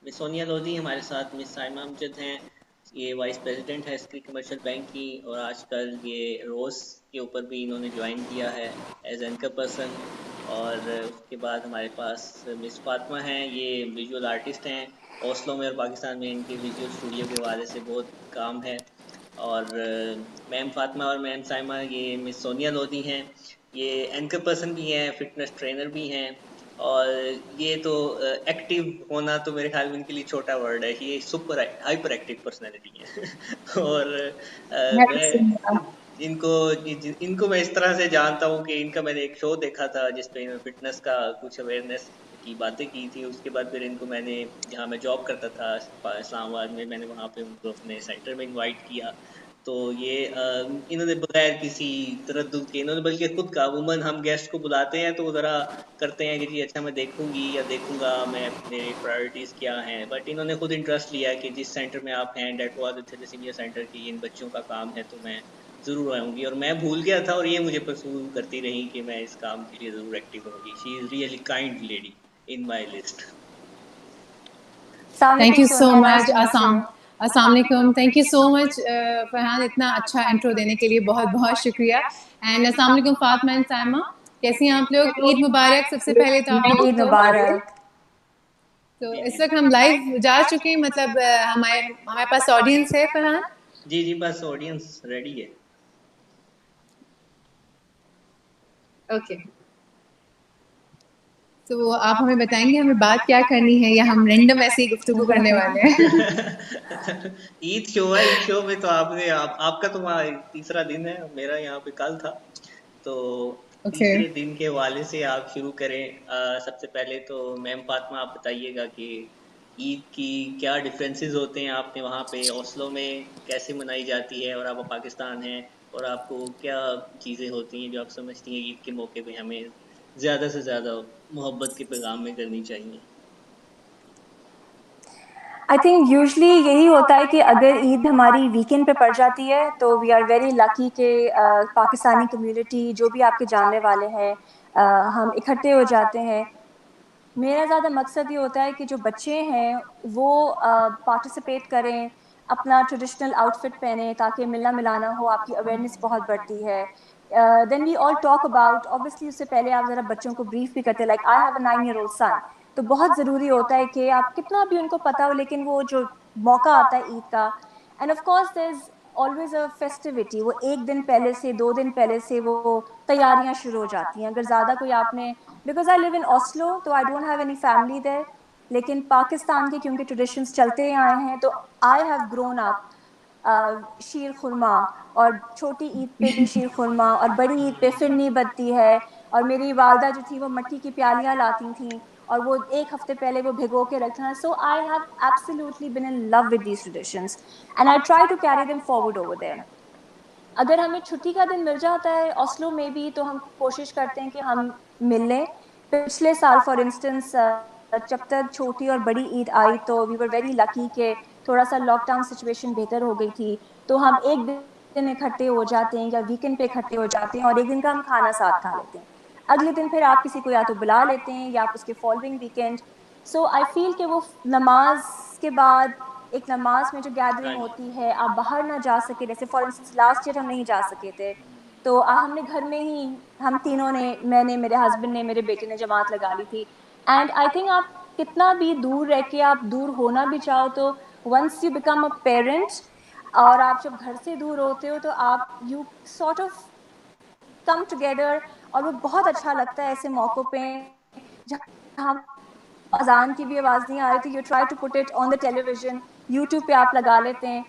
Miss Sonia Lodhi हमारे साथ, miss Saima Amjad हैं, ये वाइस प्रेसिडेंट है इसकी कमर्शियल बैंक की, और आजकल ये रोज़ के ऊपर भी इन्होंने ज्वाइन किया है एज एंकर पर्सन। और उसके बाद हमारे पास मिस फातिमा हैं, ये विजुअल आर्टिस्ट हैं, ओस्लो में और पाकिस्तान में इनके विजुअल स्टूडियो के हवाले से बहुत काम है। और मैम फातिमा और मैम साइमा ये मिस सोनिया लोधी हैं, ये एंकर पर्सन भी हैं, फिटनेस ट्रेनर भी हैं। और ये तो एक्टिव होना तो मेरे ख्याल में इनके लिए छोटा वर्ड है, ये सुपर हाइपर एक्टिव पर्सनैलिटी है। और मैं इनको इनको मैं इस तरह से जानता हूँ कि इनका मैंने एक शो देखा था जिसपे इन्होंने फिटनेस का कुछ अवेयरनेस की बातें की थी। उसके बाद फिर इनको मैंने, जहाँ मैं जॉब करता था इस्लामाबाद में, मैंने वहाँ पे उनको अपने सेंटर में इनवाइट किया। तो ये इन्होंने बगैर किसी तरद्दुद के, इन्होंने बल्कि खुद कहा, वुमन हम गेस्ट को बुलाते हैं तो वो ज़रा करते हैं कि जी अच्छा मैं देखूंगी या देखूंगा, मैं मेरी प्रायोरिटीज़ क्या हैं। बट इन्होंने खुद इंटरेस्ट लिया कि जिस सेंटर में आप हैं, डेट वाज थैलेसीमिया सेंटर की, इन बच्चों का काम है तो मैं ज़रूर आऊँगी। और मैं भूल गया था और ये मुझे परसू करती रही कि मैं इस काम के लिए ज़रूर एक्टिव होंगी। She is really kind lady in my list. Thank you so much अस्सलाम वालेकुम। Thank you so much Farhan, इतना अच्छा इंट्रो देने के लिए बहुत बहुत शुक्रिया। एंड अस्सलाम वालेकुम फातिमा एंड साइमा, कैसी हैं आप लोग? ईद मुबारक सबसे पहले तो आप लोग ईद को। मुबारक। तो इस वक्त हम लाइव जा चुके हैं, मतलब हमारे हमारे पास ऑडियंस है फरहान? जी जी, बस ऑडियंस रेडी है। ओके, तो आप हमें बताएंगे हमें बात क्या करनी है, या हम रैंडम ऐसे ही गुफ्तगू करने वाले हैं? ईद शो है, ईद शो में तो आपका तो वहाँ तीसरा दिन है, मेरा यहाँ पे कल था। तो ओके, तीसरे दिन के हवाले से आप शुरू करें। सबसे पहले तो मैम फातिमा आप बताइएगा कि ईद की क्या डिफरेंसेस होते हैं, आपने वहाँ पे ओस्लो में कैसे मनाई जाती है, और आप पाकिस्तान हैं, और आपको क्या चीज़ें होती हैं जो आप समझती हैं ईद के मौके पे हमें ज़्यादा से ज़्यादा मोहब्बत के पैगाम में करनी चाहिए। आई थिंक यूजली यही होता है कि अगर ईद हमारी वीकेंड पे पड़ जाती है तो वी आर वेरी लकी कि पाकिस्तानी कम्युनिटी जो भी आपके जानने वाले हैं हम इकट्ठे हो जाते हैं। मेरा ज़्यादा मकसद ये होता है कि जो बच्चे हैं वो पार्टिसिपेट करें, अपना ट्रेडिशनल आउटफिट पहने ताकि मिलना मिलाना हो, आपकी अवेयरनेस बहुत बढ़ती है। Then we all talk about, obviously उससे पहले आप ज़रा बच्चों को ब्रीफ भी करते हैं, like I have a 9 year old सन। तो बहुत ज़रूरी होता है कि आप कितना भी उनको पता हो, लेकिन वो जो मौका आता है ईद का, and of course there is always a festivity, वो एक दिन पहले से 2 दिन पहले से वो तैयारियां शुरू हो जाती हैं। अगर ज़्यादा कोई आपने, because I live in Oslo तो I don't have any family there, लेकिन पाकिस्तान के क्योंकि ट्रेडिशंस चलते आए हैं तो I have grown up sheer khurma, और छोटी ईद पे भी शीर खुरमा, और बड़ी ईद पे फिरनी बनती है। और मेरी वालदा जो थी वो मट्टी की प्यालियाँ लाती थी और वो एक हफ्ते पहले वो भिगो के रखना। So I have absolutely been in love with these traditions and I try to carry them forward over there. अगर हमें छुट्टी का दिन मिल जाता है ओस्लो में भी तो हम कोशिश करते हैं कि हम मिल लें। पिछले साल फॉर इंस्टेंस जब तक छोटी और बड़ी ईद आई तो वी वर वेरी लकी कि थोड़ा सा लॉकडाउन सिचुएशन बेहतर हो गई थी, तो हम एक दिन इकट्ठे हो जाते हैं या वीकेंड पे इकट्ठे हो जाते हैं और एक दिन का हम खाना साथ खा लेते हैं। अगले दिन फिर आप किसी को या तो बुला लेते हैं या आप उसके following weekend. So I feel कि वो नमाज के बाद एक नमाज में जो हाँ गैदरिंग जी। होती है, आप बाहर ना जा सके, जैसे फॉर इंस्टेंस लास्ट ईयर हम नहीं जा सके थे तो हमने घर में ही, हम तीनों ने, मैंने, मेरे हस्बैंड ने, मेरे बेटे ने जमात लगा ली थी। एंड आई थिंक आप कितना भी दूर रह के आप दूर होना भी चाहो तो once you become a parent और आप जब घर से दूर होते हो तो आप you sort of come together, और वो बहुत अच्छा लगता है ऐसे मौक़ों पे जहाँ अजान की भी आवाज़ नहीं आ रही थी, you try to put it on the television, YouTube पे आप लगा लेते हैं।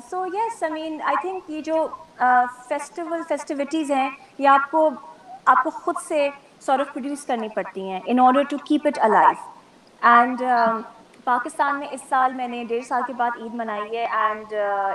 So yes, I mean I think ये जो फेस्टिविटीज़ हैं ये आपको आपको खुद से सॉर्ट ऑफ प्रोड्यूस करनी पड़ती हैं in order to keep it alive. And Pakistan में इस साल मैंने 1.5 साल के बाद ईद मनाई है एंड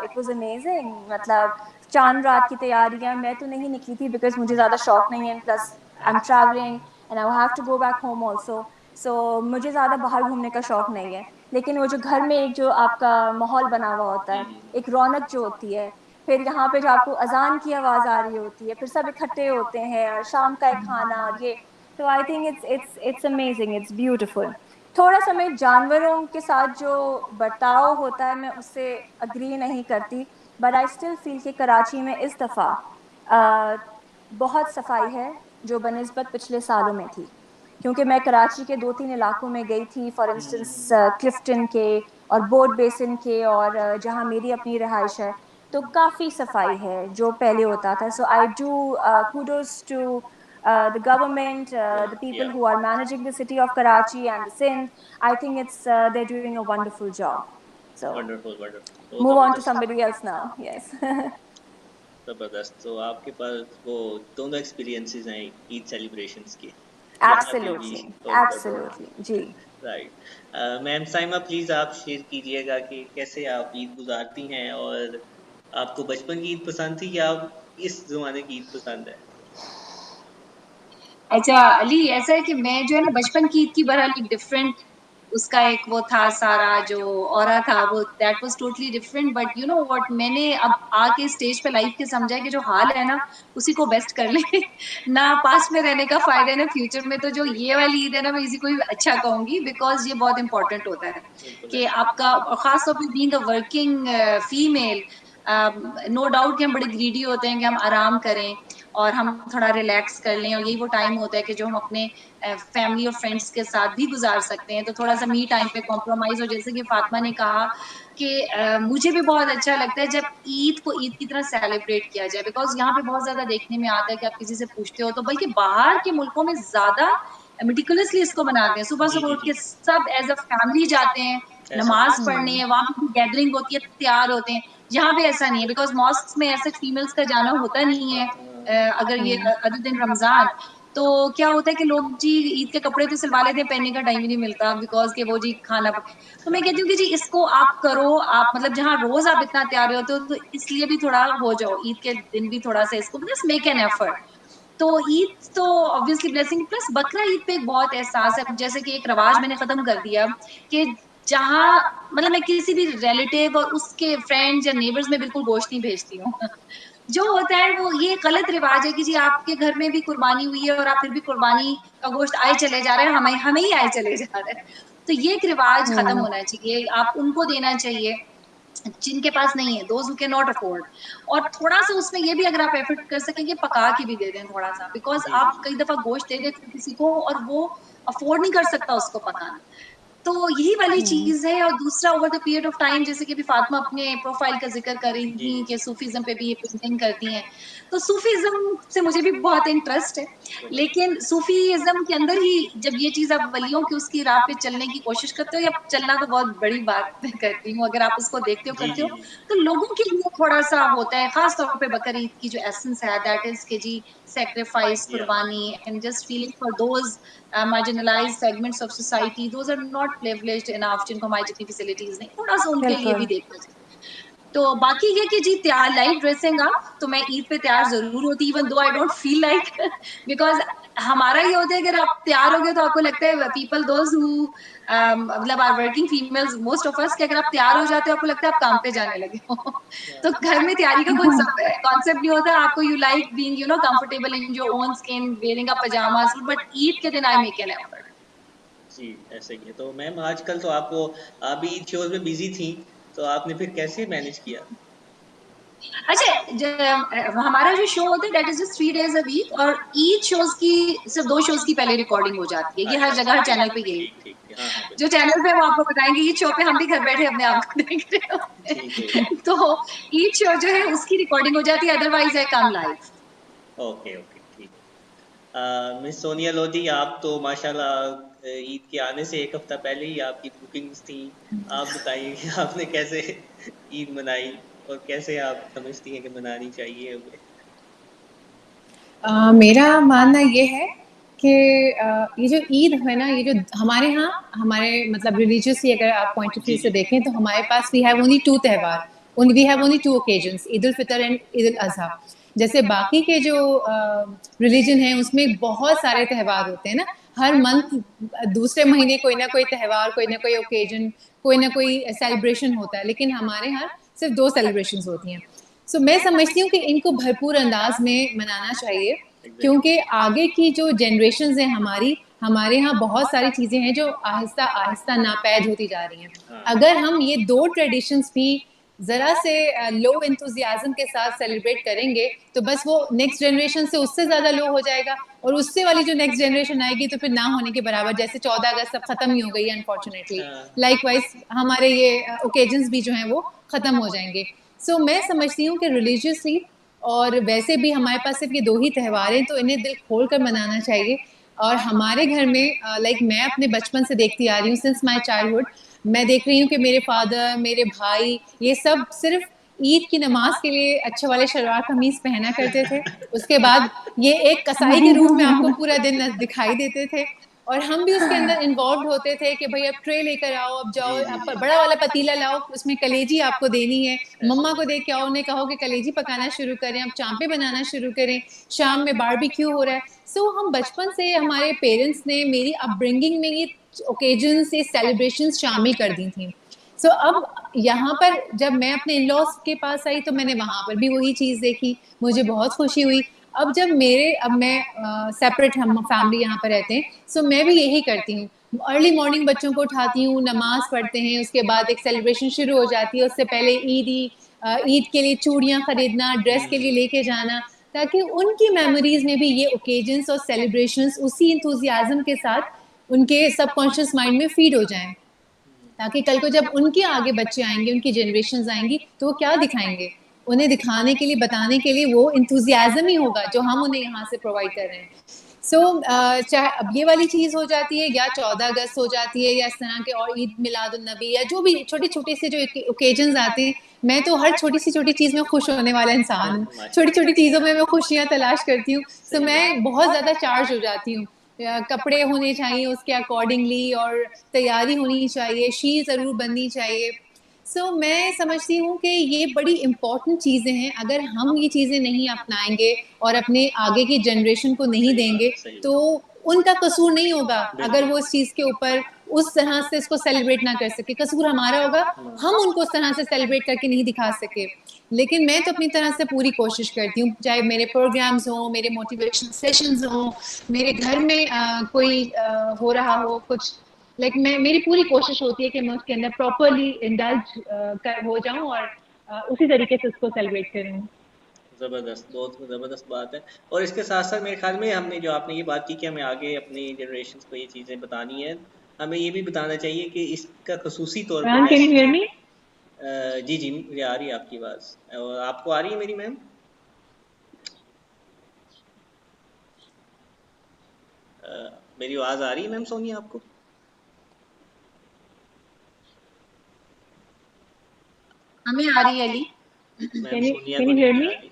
इट वाज अमेजिंग। मतलब चांद रात की तैयारियां, मैं तो नहीं निकली थी बिकॉज मुझे ज़्यादा शौक नहीं है, plus I am travelling and I have to go back home also. So मुझे ज़्यादा बाहर घूमने का शौक नहीं है, लेकिन वो जो घर में एक जो आपका माहौल बना हुआ होता जी है, जी। एक रौनक जो होती है, फिर यहाँ पे जो आपको अजान की आवाज़ आ रही होती है, फिर सब इकट्ठे होते हैं और शाम का एक खाना और ये, तो I think it's amazing, it's beautiful. थोड़ा सा मैं जानवरों के साथ जो बर्ताव होता है मैं उससे अग्री नहीं करती, बट आई स्टिल फील कि कराची में इस दफ़ा बहुत सफाई है जो बनिस्बत पिछले सालों में थी, क्योंकि मैं कराची के 2-3 इलाकों में गई थी, फॉर इंस्टेंस क्लिफ्टन के और बोट बेसिन के, और जहाँ मेरी अपनी रिहाइश है तो काफ़ी सफाई है जो पहले होता था. So I do kudos to the government, the people या who are managing the city of Karachi and the Sindh. I think they're doing a wonderful job. So wonderful wonderful, तो move on to जबरदस्त somebody else now. Yes. जबरदस्त। तो आपके पास वो दोनों experiences हैं Eid celebrations के, यहाँ पे भी Absolutely, और absolutely. जी. राइट। मैम साइमा प्लीज आप शेयर कीजिएगा कि कैसे आप ईद गुजारती हैं, और आपको बचपन की ईद पसंद थी या इस जमाने की ईद पसंद है? अच्छा अली, ऐसा है कि मैं जो है ना बचपन की ईद की बहरहाल एक डिफरेंट उसका एक वो था, सारा जो ऑरा था वो that was totally different, but you know what, मैंने अब आके स्टेज पे लाइफ के समझा कि जो हाल है ना उसी को बेस्ट कर ले ना पास्ट में रहने का फायदा है ना फ्यूचर में। तो जो ये वाली ईद है ना मैं इसी को ही अच्छा कहूंगी, बिकॉज ये बहुत इंपॉर्टेंट होता है बिल्कुल कि ऐसे ही। आपका, और खास तौर पे being a working female, no doubt कि हम बड़े ग्रीडी होते हैं कि हम आराम करें और हम थोड़ा रिलैक्स कर लें, और यही वो टाइम होता है कि जो हम अपने फैमिली और फ्रेंड्स के साथ भी गुजार सकते हैं। तो थोड़ा सा मी टाइम पे कॉम्प्रोमाइज, और जैसे कि फातिमा ने कहा कि मुझे भी बहुत अच्छा लगता है जब ईद को ईद की तरह सेलिब्रेट किया जाए, बिकॉज यहाँ पे बहुत ज्यादा देखने में आता है कि आप किसी से पूछते हो तो, बल्कि बाहर के मुल्कों में ज्यादा मेटिकुलसली इसको मनाते हैं, सुबह जी सुबह जी उठ जी, के सब एज अ फैमिली जाते हैं ऐसा नमाज होता पढ़ने, वहां पे गैदरिंग होती है, तैयार होते हैं। यहाँ पे ऐसा नहीं है, बिकॉज मॉस्क में ऐसे फीमेल्स का जाना होता नहीं है। है। अगर ये अदर दिन रमजान, तो क्या होता है कि लोग जी ईद के कपड़े तो सिलवा लेते हैं, पहनने का टाइम ही नहीं मिलता बिकॉज के वो जी खाना तो मैं कहती हूँ कि जी इसको आप करो, आप मतलब जहाँ रोज आप इतना तैयार होते हो तो इसलिए भी थोड़ा हो जाओ, ईद के दिन भी थोड़ा सा इसको बस मेक एन एफर्ट। तो ईद तो ऑब्वियसली ब्लेसिंग, प्लस बकरा ईद पे एक बहुत एहसास है, जैसे कि एक रवाज मैंने खत्म कर दिया कि जहाँ मतलब मैं किसी भी रिलेटिव और उसके फ्रेंड्स या नेबर्स में बिल्कुल गोश्त नहीं भेजती हूँ जो होता है वो ये गलत रिवाज है कि जी आपके घर में भी कुर्बानी हुई है और आप फिर भी कुर्बानी का गोश्त आए चले जा रहे हैं, हमें हमें ही आए चले जा रहे हैं। तो ये एक रिवाज खत्म होना चाहिए, आप उनको देना चाहिए जिनके पास नहीं है, those who can not afford. और थोड़ा सा उसमें ये भी अगर आप एफर्ट कर सकेंगे पका के भी दे दें थोड़ा सा, बिकॉज जी जी आप कई दफा गोश्त दे देते हैं किसी को और वो अफोर्ड नहीं कर सकता उसको पकाना। तो यही वाली चीज है। और दूसरा, over the period of time, जैसे कि अभी फातिमा अपने प्रोफाइल का जिक्र कर रही जी थी जी कि सूफीज्म पे भी ये पेंटिंग करती हैं, तो सूफीज्म से मुझे भी बहुत इंटरेस्ट है। लेकिन सूफीज्म के अंदर ही जब ये चीज आप वलियों की उसकी राह पे चलने की कोशिश करते हो, या चलना तो बहुत बड़ी बात मैं करती हूँ, अगर आप उसको देखते हो जी करते जी हो, जी तो लोगों के लिए थोड़ा सा होता है, खास तौर पे बकर ईद की जो एसेंस है दैट इज के जी सेक्रीफाइस, या कुर्बानी, and just feeling for those marginalized segments of society, those are not privileged enough, जिनको हमारी जितनी फैसिलिटीज नहीं, थोड़ा सा उनके लिए भी बिल्कुल. देखना चाहिए। तो बाकी ये कि जी तैयार लाइट ड्रेसिंग अप, तो मैं ईद पे तैयार जरूर होती, even though I don't feel like because हमारा ये होता है कि अगर आप तैयार हो गए तो आपको लगता है पीपल दोज हु मतलब are working females, most of us, कि अगर आप तैयार हो जाते हो आपको लगता है आप काम पे जाने लगे हो तो घर में तैयारी का कोई कॉन्सेप्ट नहीं होता आपको, you like being you know comfortable in your own skin, wearing a pyjama suit, but Eid के दिन आई मेक एन एफर्ट। जी, ऐसे ही है। तो मैम आजकल तो आपको, आप भी ईद शोज में बिजी थी, तो आपने फिर कैसे मैनेज किया? अच्छा, हमारा जो शो होता है that is just 3 days a week, और ईद शोज की सिर्फ 2 शोज की पहले रिकॉर्डिंग हो जाती है, ये हर अच्छा जगह अच्छा, हर चैनल पे यही ठीक ठीक ठीक, हाँ हाँ जो बिल्कुल। चैनल पे वो आपको बताएंगे, ईद शो पे हम भी घर बैठे अपने आप को देख रहे होते ठीक है, हैं तो ईद शो जो है उसकी रिकॉर्डिंग हो जाती है, otherwise I come live. Okay okay ठीक। मिस सोनिया लोधी, आप तो माशाल्लाह ईद के आने से एक हफ्ता पहले ही आपकी बुकिंग्स थी। आप बताइए कि आपने कैसे ईद मनाई, और कैसे आप समझती हैं कि मनानी चाहिए हमें? मेरा मानना ये है कि ये जो ईद है ना, ये जो हमारे यहाँ, हमारे मतलब रिलीजियसली अगर आप पॉइंट ऑफ जी व्यू से जी देखें तो हमारे पास वी हैव ओनली 2 त्यौहार, we have only 2 occasions, Eid ul Fitr and Eid ul Adha. जैसे बाकी के जो रिलीजन हैं उसमें बहुत सारे त्यौहार होते हैं ना, हर मंथ दूसरे महीने कोई ना कोई त्यौहार, कोई ना कोई ओकेजन, कोई ना कोई सेलिब्रेशन होता है, लेकिन हमारे यहाँ सिर्फ 2 सेलिब्रेशंस होती हैं। सो मैं समझती हूँ कि इनको भरपूर अंदाज में मनाना चाहिए, एग्जैक्टली। क्योंकि आगे की जो जनरेशन है हमारी, हमारे यहाँ बहुत सारी चीज़ें हैं जो आहिस्ता आहिस्ता नापैद होती जा रही हैं। हाँ। अगर हम ये 2 ट्रेडिशंस भी ज़रा से लो एंथुसियाज़्म के साथ सेलिब्रेट करेंगे, तो बस वो नेक्स्ट जनरेशन से उससे ज़्यादा लो हो जाएगा, और उससे वाली जो नेक्स्ट जनरेशन आएगी तो फिर ना होने के बराबर, जैसे 14 अगस्त अब ख़त्म ही हो गई है अनफॉर्चुनेटली। हाँ। लाइकवाइज़ हमारे ये ओकेजन्स भी जो हैं वो ख़त्म हो जाएँगे। सो मैं समझती हूँ कि रिलीजियसली और वैसे भी हमारे पास सिर्फ ये 2 ही त्योहार हैं, तो इन्हें दिल खोल कर मनाना चाहिए। और हमारे घर में लाइक मैं अपने बचपन से देखती आ रही हूँ, सिंस माय चाइल्डहुड, मैं देख रही हूँ कि मेरे फादर, मेरे भाई, ये सब सिर्फ ईद की नमाज के लिए अच्छे वाले शलवार कमीज पहना करते थे। उसके बाद ये एक कसाई के रूप में आपको पूरा दिन दिखाई देते थे, और हम भी उसके अंदर इन्वॉल्व होते थे कि भाई अब ट्रे लेकर आओ, अब जाओ, जी, जी, अब जी। बड़ा वाला पतीला लाओ, उसमें कलेजी आपको देनी है। ऐसा मम्मा है। को देख के आओ, उन्हें कहो कि कलेजी पकाना शुरू करें, अब चांपे बनाना शुरू करें, शाम में बारबेक्यू हो रहा है। सो हम बचपन से हमारे पेरेंट्स ने मेरी अपब्रिंगिंग में ये ओकेजन्स, ये सेलिब्रेशंस शामिल कर दी थी। सो अब यहाँ पर जब मैं अपने इन-लॉज़ के पास आई तो मैंने वहाँ पर भी वही चीज़ देखी, मुझे बहुत खुशी हुई। अब मैं सेपरेट, हम फैमिली यहाँ पर रहते हैं, सो मैं भी यही करती हूँ। अर्ली मॉर्निंग बच्चों को उठाती हूँ, नमाज़ पढ़ते हैं, उसके बाद एक सेलिब्रेशन शुरू हो जाती है। उससे पहले ईद के लिए चूड़ियाँ खरीदना, ड्रेस के लिए लेके जाना, ताकि उनकी मेमोरीज़ में भी ये ओकेजन्स और सेलिब्रेशंस उसी एंथुसियाज़्म के साथ उनके सबकॉन्शियस माइंड में फीड हो जाएँ। ताकि कल को जब उनके आगे बच्चे आएँगे, उनकी जनरेशन्स आएँगी, तो वो क्या दिखाएँगे? उन्हें दिखाने के लिए, बताने के लिए वो एंथुसियाज़्म ही होगा जो हम उन्हें यहाँ से प्रोवाइड कर रहे हैं। सो चाहे अब ये वाली चीज़ हो जाती है, या 14 अगस्त हो जाती है, या इस तरह के और ईद मिलादुन्नबी, या जो भी छोटे-छोटे से जो ओकेजन्स आते हैं, मैं तो हर छोटी-सी छोटी चीज़ में खुश होने वाला इंसान हूँ। छोटी-छोटी चीज़ों में मैं खुशियाँ तलाश करती हूँ, सो सही बात। मैं बहुत ज़्यादा चार्ज हो जाती हूँ। कपड़े होने चाहिए उसके अकॉर्डिंगली, और तैयारी होनी चाहिए, शीर ज़रूर बननी चाहिए। सो मैं समझती हूँ कि ये बड़ी इम्पोर्टेंट चीज़ें हैं। अगर हम ये चीज़ें नहीं अपनाएँगे और अपने आगे की जनरेशन को नहीं सही देंगे, बात, सही तो बात। उनका कसूर नहीं होगा अगर बिल्कुल। वो इस चीज़ के ऊपर उस तरह से इसको सेलिब्रेट ना कर सके। कसूर हमारा होगा, हम उनको उस तरह से सेलिब्रेट करके नहीं दिखा सके। लेकिन मैं तो अपनी तरह से पूरी कोशिश करती हूँ, चाहे मेरे प्रोग्राम्स हों, मेरे मोटिवेशनल सेशंस हों, मेरे घर में कोई हो रहा हो कुछ, लाइक मैं, मेरी पूरी कोशिश होती है कि मैं उसके अंदर प्रॉपर्ली इंडल्ज हो जाऊँ, और उसी तरीके से उसको सेलिब्रेट करूँ। ज़बरदस्त, बहुत ज़बरदस्त बात है। और इसके साथ-साथ मेरे ख़्याल में हमने जो आपने ये बात की कि हमें आगे अपनी जनरेशन्स को ये चीज़ें बतानी है, हमें ये भी बताना चाहिए कि इसका ख़ुसूसी तौर पे Ran, can you hear me? जी, जी, मुझे आ रही है आपकी आवाज़। और आपको आ रही है मेरी मैम? मेरी आवाज़ आ रही है मैम सोनिया आपको? हमें आ रही है अली। मैम सोनिया Can को you hear नहीं me? आ रही।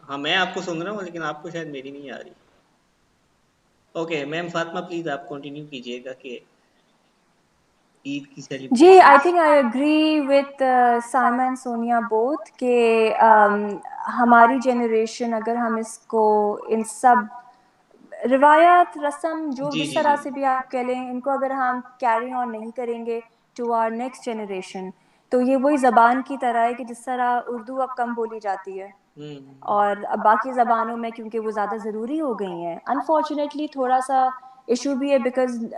हाँ, मैं आपको सुन रहा हूँ लेकिन आपको शायद मेरी नहीं आ रही। ओके, मैम फ़ातिमा प्लीज़ आप कंटिन्यू कीजिएगा कि ईद की जी, celebration. I think I agree with Saima and Sonia both कि हमारी जनरेशन, अगर हम इसको इन सब रिवायात, रस्म, जो जी, जिस जी, जी। तरह से भी आप कह लें, इनको अगर हम कैरी ऑन नहीं करेंगे टू आवर नेक्स्ट जनरेशन, तो ये वही ज़बान की तरह है कि जिस तरह उर्दू अब कम बोली जाती है और अब बाकी ज़बानों में क्योंकि वो ज़्यादा ज़रूरी हो गई हैं, अनफॉर्चुनेटली थोड़ा सा इशू भी है, because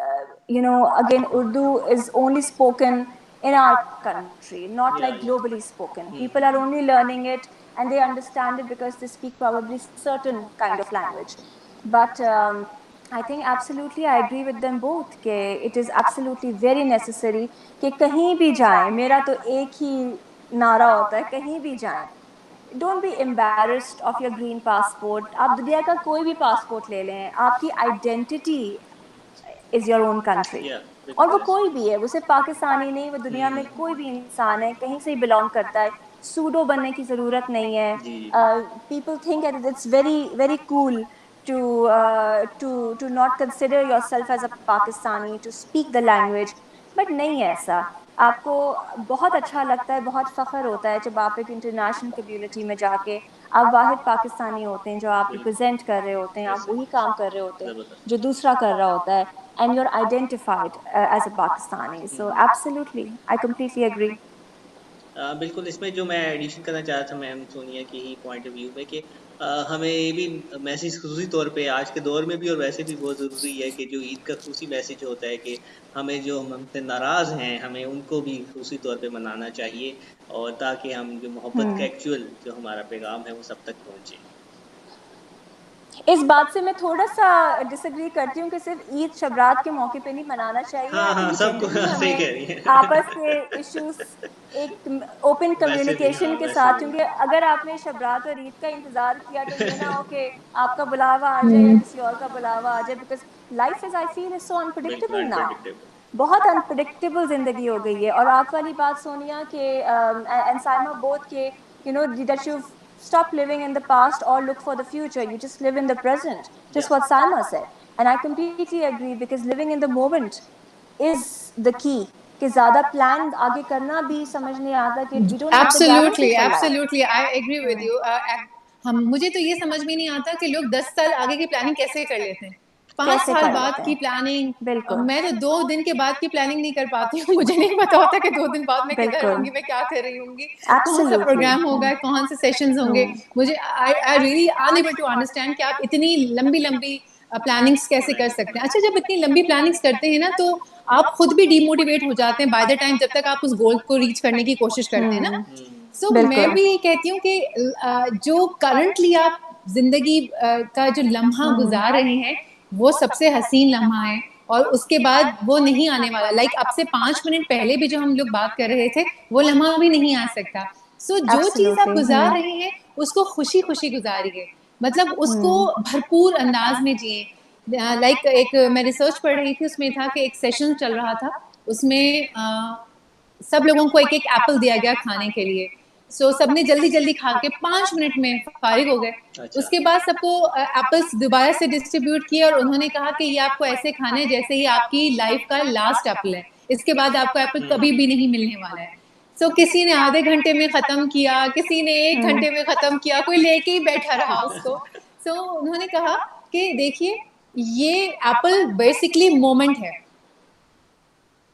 you know again Urdu is only spoken in our country, not या, like या। globally spoken. People are only learning it and they understand it because they speak probably certain kind of language. But I think absolutely I agree with them both कि it is absolutely very necessary कि कहीं भी जाएं, मेरा तो एक ही नारा होता है, कहीं भी जाएं, don't be embarrassed of your green passport. आप दुनिया का कोई भी पासपोर्ट ले लें, आपकी identity is your own country, या, और वो बिल्कुल ऐसा। कोई भी है, वो सिर्फ पाकिस्तानी नहीं, वो दुनिया में कोई भी इंसान है, कहीं से ही बिलोंग करता है, सूडो बनने की ज़रूरत नहीं है। जी, जी। People think that it's very very cool to to not consider yourself as a Pakistani, to speak the language, but नहीं है ऐसा। आपको बहुत अच्छा लगता है, बहुत फ़ख्र होता है जब आप एक इंटरनेशनल कम्युनिटी में जाके आप वाहिद पाकिस्तानी होते हैं जो आप बिल्कुल, रिप्रेजेंट कर रहे होते हैं, आप ऐसे वही काम कर रहे होते हैं ज़बरदस्त। जो दूसरा कर रहा होता है, and you're identified as a Pakistani. So absolutely, I completely agree. बिल्कुल, इसमें जो मैं एडिशन करना चाह रहा था मैम सोनिया के ही पॉइंट ऑफ व्यू में कि हमें ये भी मैसेज खुसूसी तौर पे आज के दौर में भी और वैसे भी बहुत ज़रूरी है कि जो ईद का खुसूसी मैसेज होता है कि हमें जो हम हमसे नाराज़ हैं हमें उनको भी खुसूसी तौर पे मनाना चाहिए, और ताकि हम जो मोहब्बत का एक्चुअल जो हमारा पैगाम है वो सब तक पहुँचे। इस बात से मैं थोड़ा-सा डिसएग्री करती हूँ कि सिर्फ़ ईद शब-रात के मौके पे नहीं मनाना चाहिए। हाँ, आई हाँ, थिंक सबको जनरली सही हमें कह रही हैं। आपस के इश्यूज़ एक ओपन वैसे भी कम्युनिकेशन हाँ, के वैसे साथ, भी। क्योंकि अगर आपने शब-रात और ईद का इंतज़ार किया तो ये ना हो कि आपका बुलावा आ जाए या हम्म, किसी और का बुलावा आ जाए, because life is, I feel, is so बिल्कुल अनप्रेडिक्टेबल नाउ। अनप्रेडिक्टेबल। बहुत अनप्रेडिक्टेबल ज़िंदगी हो गई है। और आप वाली बात सोनिया के एंड साइमा बोथ के, you know, that you stop living in the past or look for the future, you just live in the present, या just what Saima said. And I completely agree, because living in the moment is the key. कि ज़्यादा plan आगे करना भी समझ नहीं आता, कि we don't have the guarantee absolutely for life. Absolutely I agree with you. हम मुझे तो ये समझ में नहीं आता कि लोग 10 साल आगे की प्लानिंग कैसे कर लेते हैं, 5 कैसे साल कर बाद लेते की हैं? प्लानिंग। बिल्कुल, मैं तो 2 दिन के बाद की प्लानिंग नहीं कर पाती हूँ। मुझे नहीं पता होता कि 2 दिन बाद मैं किधर बिल्कुल, होंगी, मैं क्या कर रही होंगी, कौन सा एब्सोल्युटली। प्रोग्राम होगा, कौन से सेशंस होंगे। मुझे I really unable to understand कि आप इतनी लंबी-लंबी प्लानिंग्स कैसे कर सकते हैं। अच्छा, जब इतनी लंबी प्लानिंग्स करते हैं ना, तो आप खुद भी डिमोटिवेट हो जाते हैं बाय द टाइम, जब तक आप उस गोल को रीच करने की कोशिश करते हैं ना। हुँ, सो मैं बिल्कुल। भी ये कहती हूँ कि जो करंटली आप जिंदगी का जो लम्हा गुजार रहे हैं वो सबसे हसीन लम्हा है, और उसके बाद वो नहीं आने वाला। लाइक अब से 5 मिनट पहले भी जो हम लोग बात कर रहे थे वो लम्हा भी नहीं आ सकता। सो जो चीज आप एब्सोल्युटली। गुजार रहे हैं उसको खुशी खुशी गुजारिए, मतलब उसको भरपूर अंदाज में जिए। लाइक एक मैं रिसर्च पढ़ रही थी, उसमें था कि एक सेशन चल रहा था, उसमें सब लोगों को एक एक एप्पल दिया गया खाने के लिए। सो सबने जल्दी जल्दी खा के 5 मिनट में फारिग हो गए। अच्छा। उसके बाद सबको एप्पल्स दोबारा से डिस्ट्रीब्यूट किए, और उन्होंने कहा कि ये आपको ऐसे खाने जैसे ही आपकी लाइफ का लास्ट एप्पल है, इसके बाद आपको एप्पल कभी भी नहीं मिलने वाला है। सो किसी ने आधे घंटे में खत्म किया, किसी ने 1 घंटे में खत्म किया, कोई लेके ही बैठा रहा उसको। सो उन्होंने कहा कि देखिए, ये एप्पल बेसिकली मोमेंट है,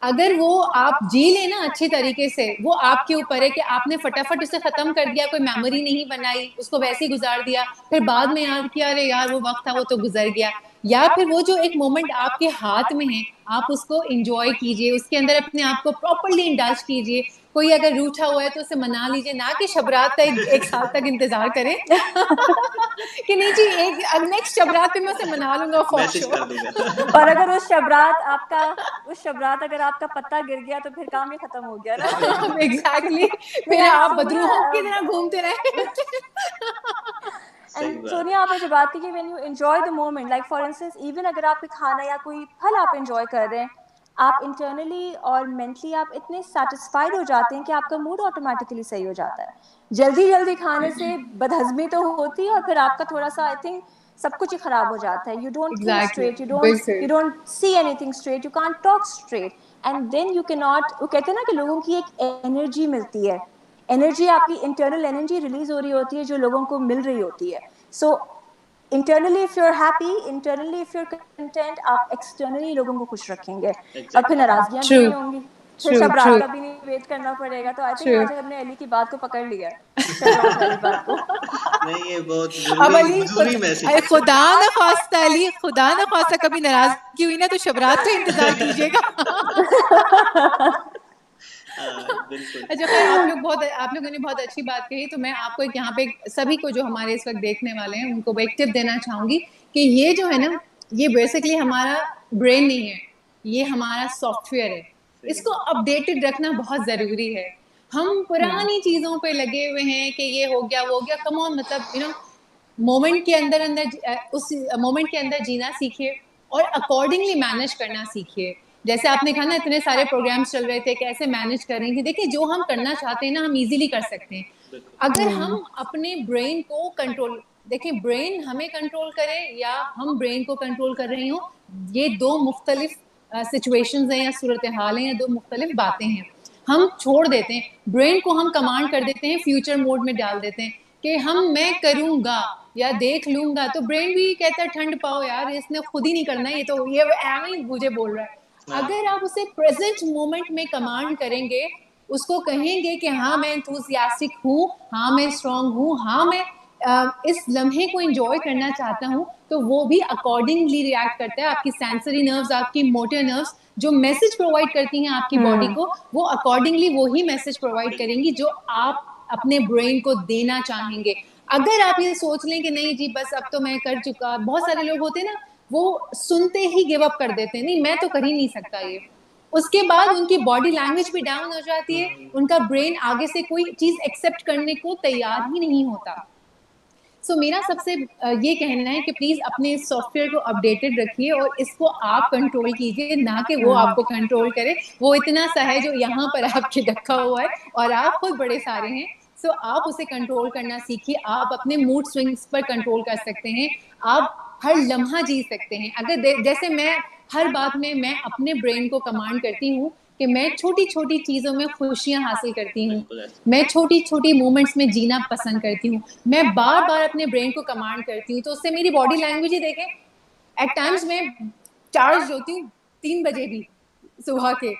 अगर वो आप जी लेना अच्छी तरीके से, वो आपके ऊपर है कि आपने फटाफट उसे खत्म कर दिया, कोई मेमोरी नहीं बनाई, उसको वैसे ही गुजार दिया, फिर बाद में याद किया अरे यार वो वक्त था वो तो गुजर गया। या फिर वो जो एक मोमेंट आपके हाथ में है, आप उसको एंजॉय कीजिए, उसके अंदर अपने आप को प्रॉपरली इंडल्ज कीजिए। कोई अगर रूठा हुआ है तो उसे मना लीजिए, ना कि शबरात का एक साल तक इंतजार करें कि नहीं जी एक नेक्स्ट शबरात पे मैं उसे मना लूंगा फॉर मैसेज कर दूंगा। और अगर उस शब-रात अगर आपका पत्ता गिर गया तो फिर काम ही खत्म हो गया ना। एग्जैक्टली, फिर फिर आप आप सोनिया बदरूहों की तरह घूमते रहे। सही एंड बात सोनिया, आपने जो बात की कि when you enjoy the moment, like for instance, even अगर आप कोई खाना या कोई फल आप एंजॉय कर रहे हैं, आप इंटरनली और मेंटली आप इतने सेटिस्फाइड हो जाते हैं कि आपका मूड ऑटोमेटिकली सही हो जाता है। जल्दी जल्दी खाने से बदहजमी तो होती है, और फिर आपका थोड़ा सा, आई थिंक, सब कुछ ही खराब हो जाता है। You don't think exactly, straight, बिल्कुल। You don't see anything straight, you can't talk straight, and then you can not, वो कहते हैं ना कि लोगों की एक एनर्जी मिलती है, एनर्जी आपकी इंटरनल एनर्जी रिलीज हो रही होती है जो लोगों को मिल रही होती है। So internally if you are happy, internally if you are content, आप एक्सटर्नली लोगों को खुश रखेंगे, और फिर एग्जैक्टली। नाराजगियां भी ट्रू, नहीं होंगी, फिर ट्रू, शब ट्रू, रात का भी नहीं वेट करना पड़ेगा। तो आई थिंक ट्रू। आज हमने अली की बात को पकड़ लिया है, शब रात वाली बात को। नहीं, ये बहुत अब जरूरी अली जरूरी अरे मैसेज है। खुदा न खास्ता अली, खुदा न खास्ता कभी नाराजगी हुई ना तो शबरात का इंतजार कीजिएगा। बिल्कुल। अच्छा खैर, आप लोगों ने बहुत अच्छी बात कही, तो मैं आपको एक यहाँ पे सभी को जो हमारे इस वक्त देखने वाले हैं उनको एक टिप देना चाहूंगी कि ये जो है ना, ये बेसिकली हमारा ब्रेन नहीं है, ये हमारा सॉफ्टवेयर है। सही इसको बात। अपडेटेड रखना बहुत जरूरी है। हम पुरानी चीजों पे लगे हुए हैं कि ये हो गया वो हो गया, कम ऑन, मतलब मोमेंट के अंदर अंदर उस मोमेंट के अंदर जीना सीखिए, और अकॉर्डिंगली मैनेज करना सीखिए। जैसे आपने कहा ना इतने सारे प्रोग्राम्स चल रहे थे, कैसे मैनेज कर रही थी। देखिए, जो हम करना चाहते हैं ना हम इजीली कर सकते हैं, बिल्कुल। अगर हम अपने ब्रेन को कंट्रोल, देखिए ब्रेन हमें कंट्रोल करे या हम ब्रेन को कंट्रोल कर रहे हो, ये दो मुख्तलिफ सिचुएशंस हैं या सूरत हाल हैं या दो मुख्तलिफ बातें हैं। हम छोड़ देते हैं ब्रेन को, हम कमांड कर देते हैं, फ्यूचर मोड में डाल देते हैं कि मैं करूंगा या देख लूंगा, तो ब्रेन भी कहता है ठंड पाओ यार, इसने खुद ही नहीं करना है, ये तो ये एवं ही मुझे बोल रहा है। हाँ। अगर आप उसे प्रेजेंट मोमेंट में कमांड करेंगे, उसको कहेंगे कि हाँ मैं एंथुसियास्टिक हूँ, हाँ मैं स्ट्रांग हूँ, हाँ मैं इस लम्हे को एंजॉय करना चाहता हूँ, तो वो भी अकॉर्डिंगली रिएक्ट करता है। आपकी सेंसरी नर्व्स, आपकी मोटर नर्व्स जो मैसेज प्रोवाइड करती हैं आपकी बॉडी को, वो अकॉर्डिंगली वो ही मैसेज प्रोवाइड करेंगी जो आप अपने ब्रेन को देना चाहेंगे। अगर आप ये सोच लें कि नहीं जी बस अब तो मैं कर चुका, बहुत सारे लोग होते हैं ना, वो सुनते ही गिव अप कर देते हैं, नहीं मैं तो कर ही नहीं सकता ये। उसके बाद उनकी बॉडी लैंग्वेज भी डाउन हो जाती है, उनका ब्रेन आगे से कोई चीज एक्सेप्ट करने को तैयार ही नहीं होता। मेरा सबसे ये कहना है कि प्लीज अपने सॉफ्टवेयर को अपडेटेड रखिए और इसको आप कंट्रोल कीजिए, ना कि वो आपको कंट्रोल करे। वो इतना सा है जो यहाँ पर आपके रखा हुआ है और आप खुद बड़े सारे हैं। आप उसे कंट्रोल करना सीखिए। आप अपने मूड स्विंग्स पर कंट्रोल कर सकते हैं। आप हर लम्हा जी सकते हैं। अगर जैसे मैं हर बात में मैं अपने ब्रेन को कमांड करती हूँ कि मैं छोटी छोटी चीजों में खुशियां हासिल करती हूँ, मैं छोटी छोटी मोमेंट्स में जीना पसंद करती हूँ, मैं बार बार अपने ब्रेन को कमांड करती हूँ, तो उससे मेरी बॉडी लैंग्वेज ही देखें। एट टाइम्स मैं चार्ज होती हूँ 3 बजे भी सुबह के,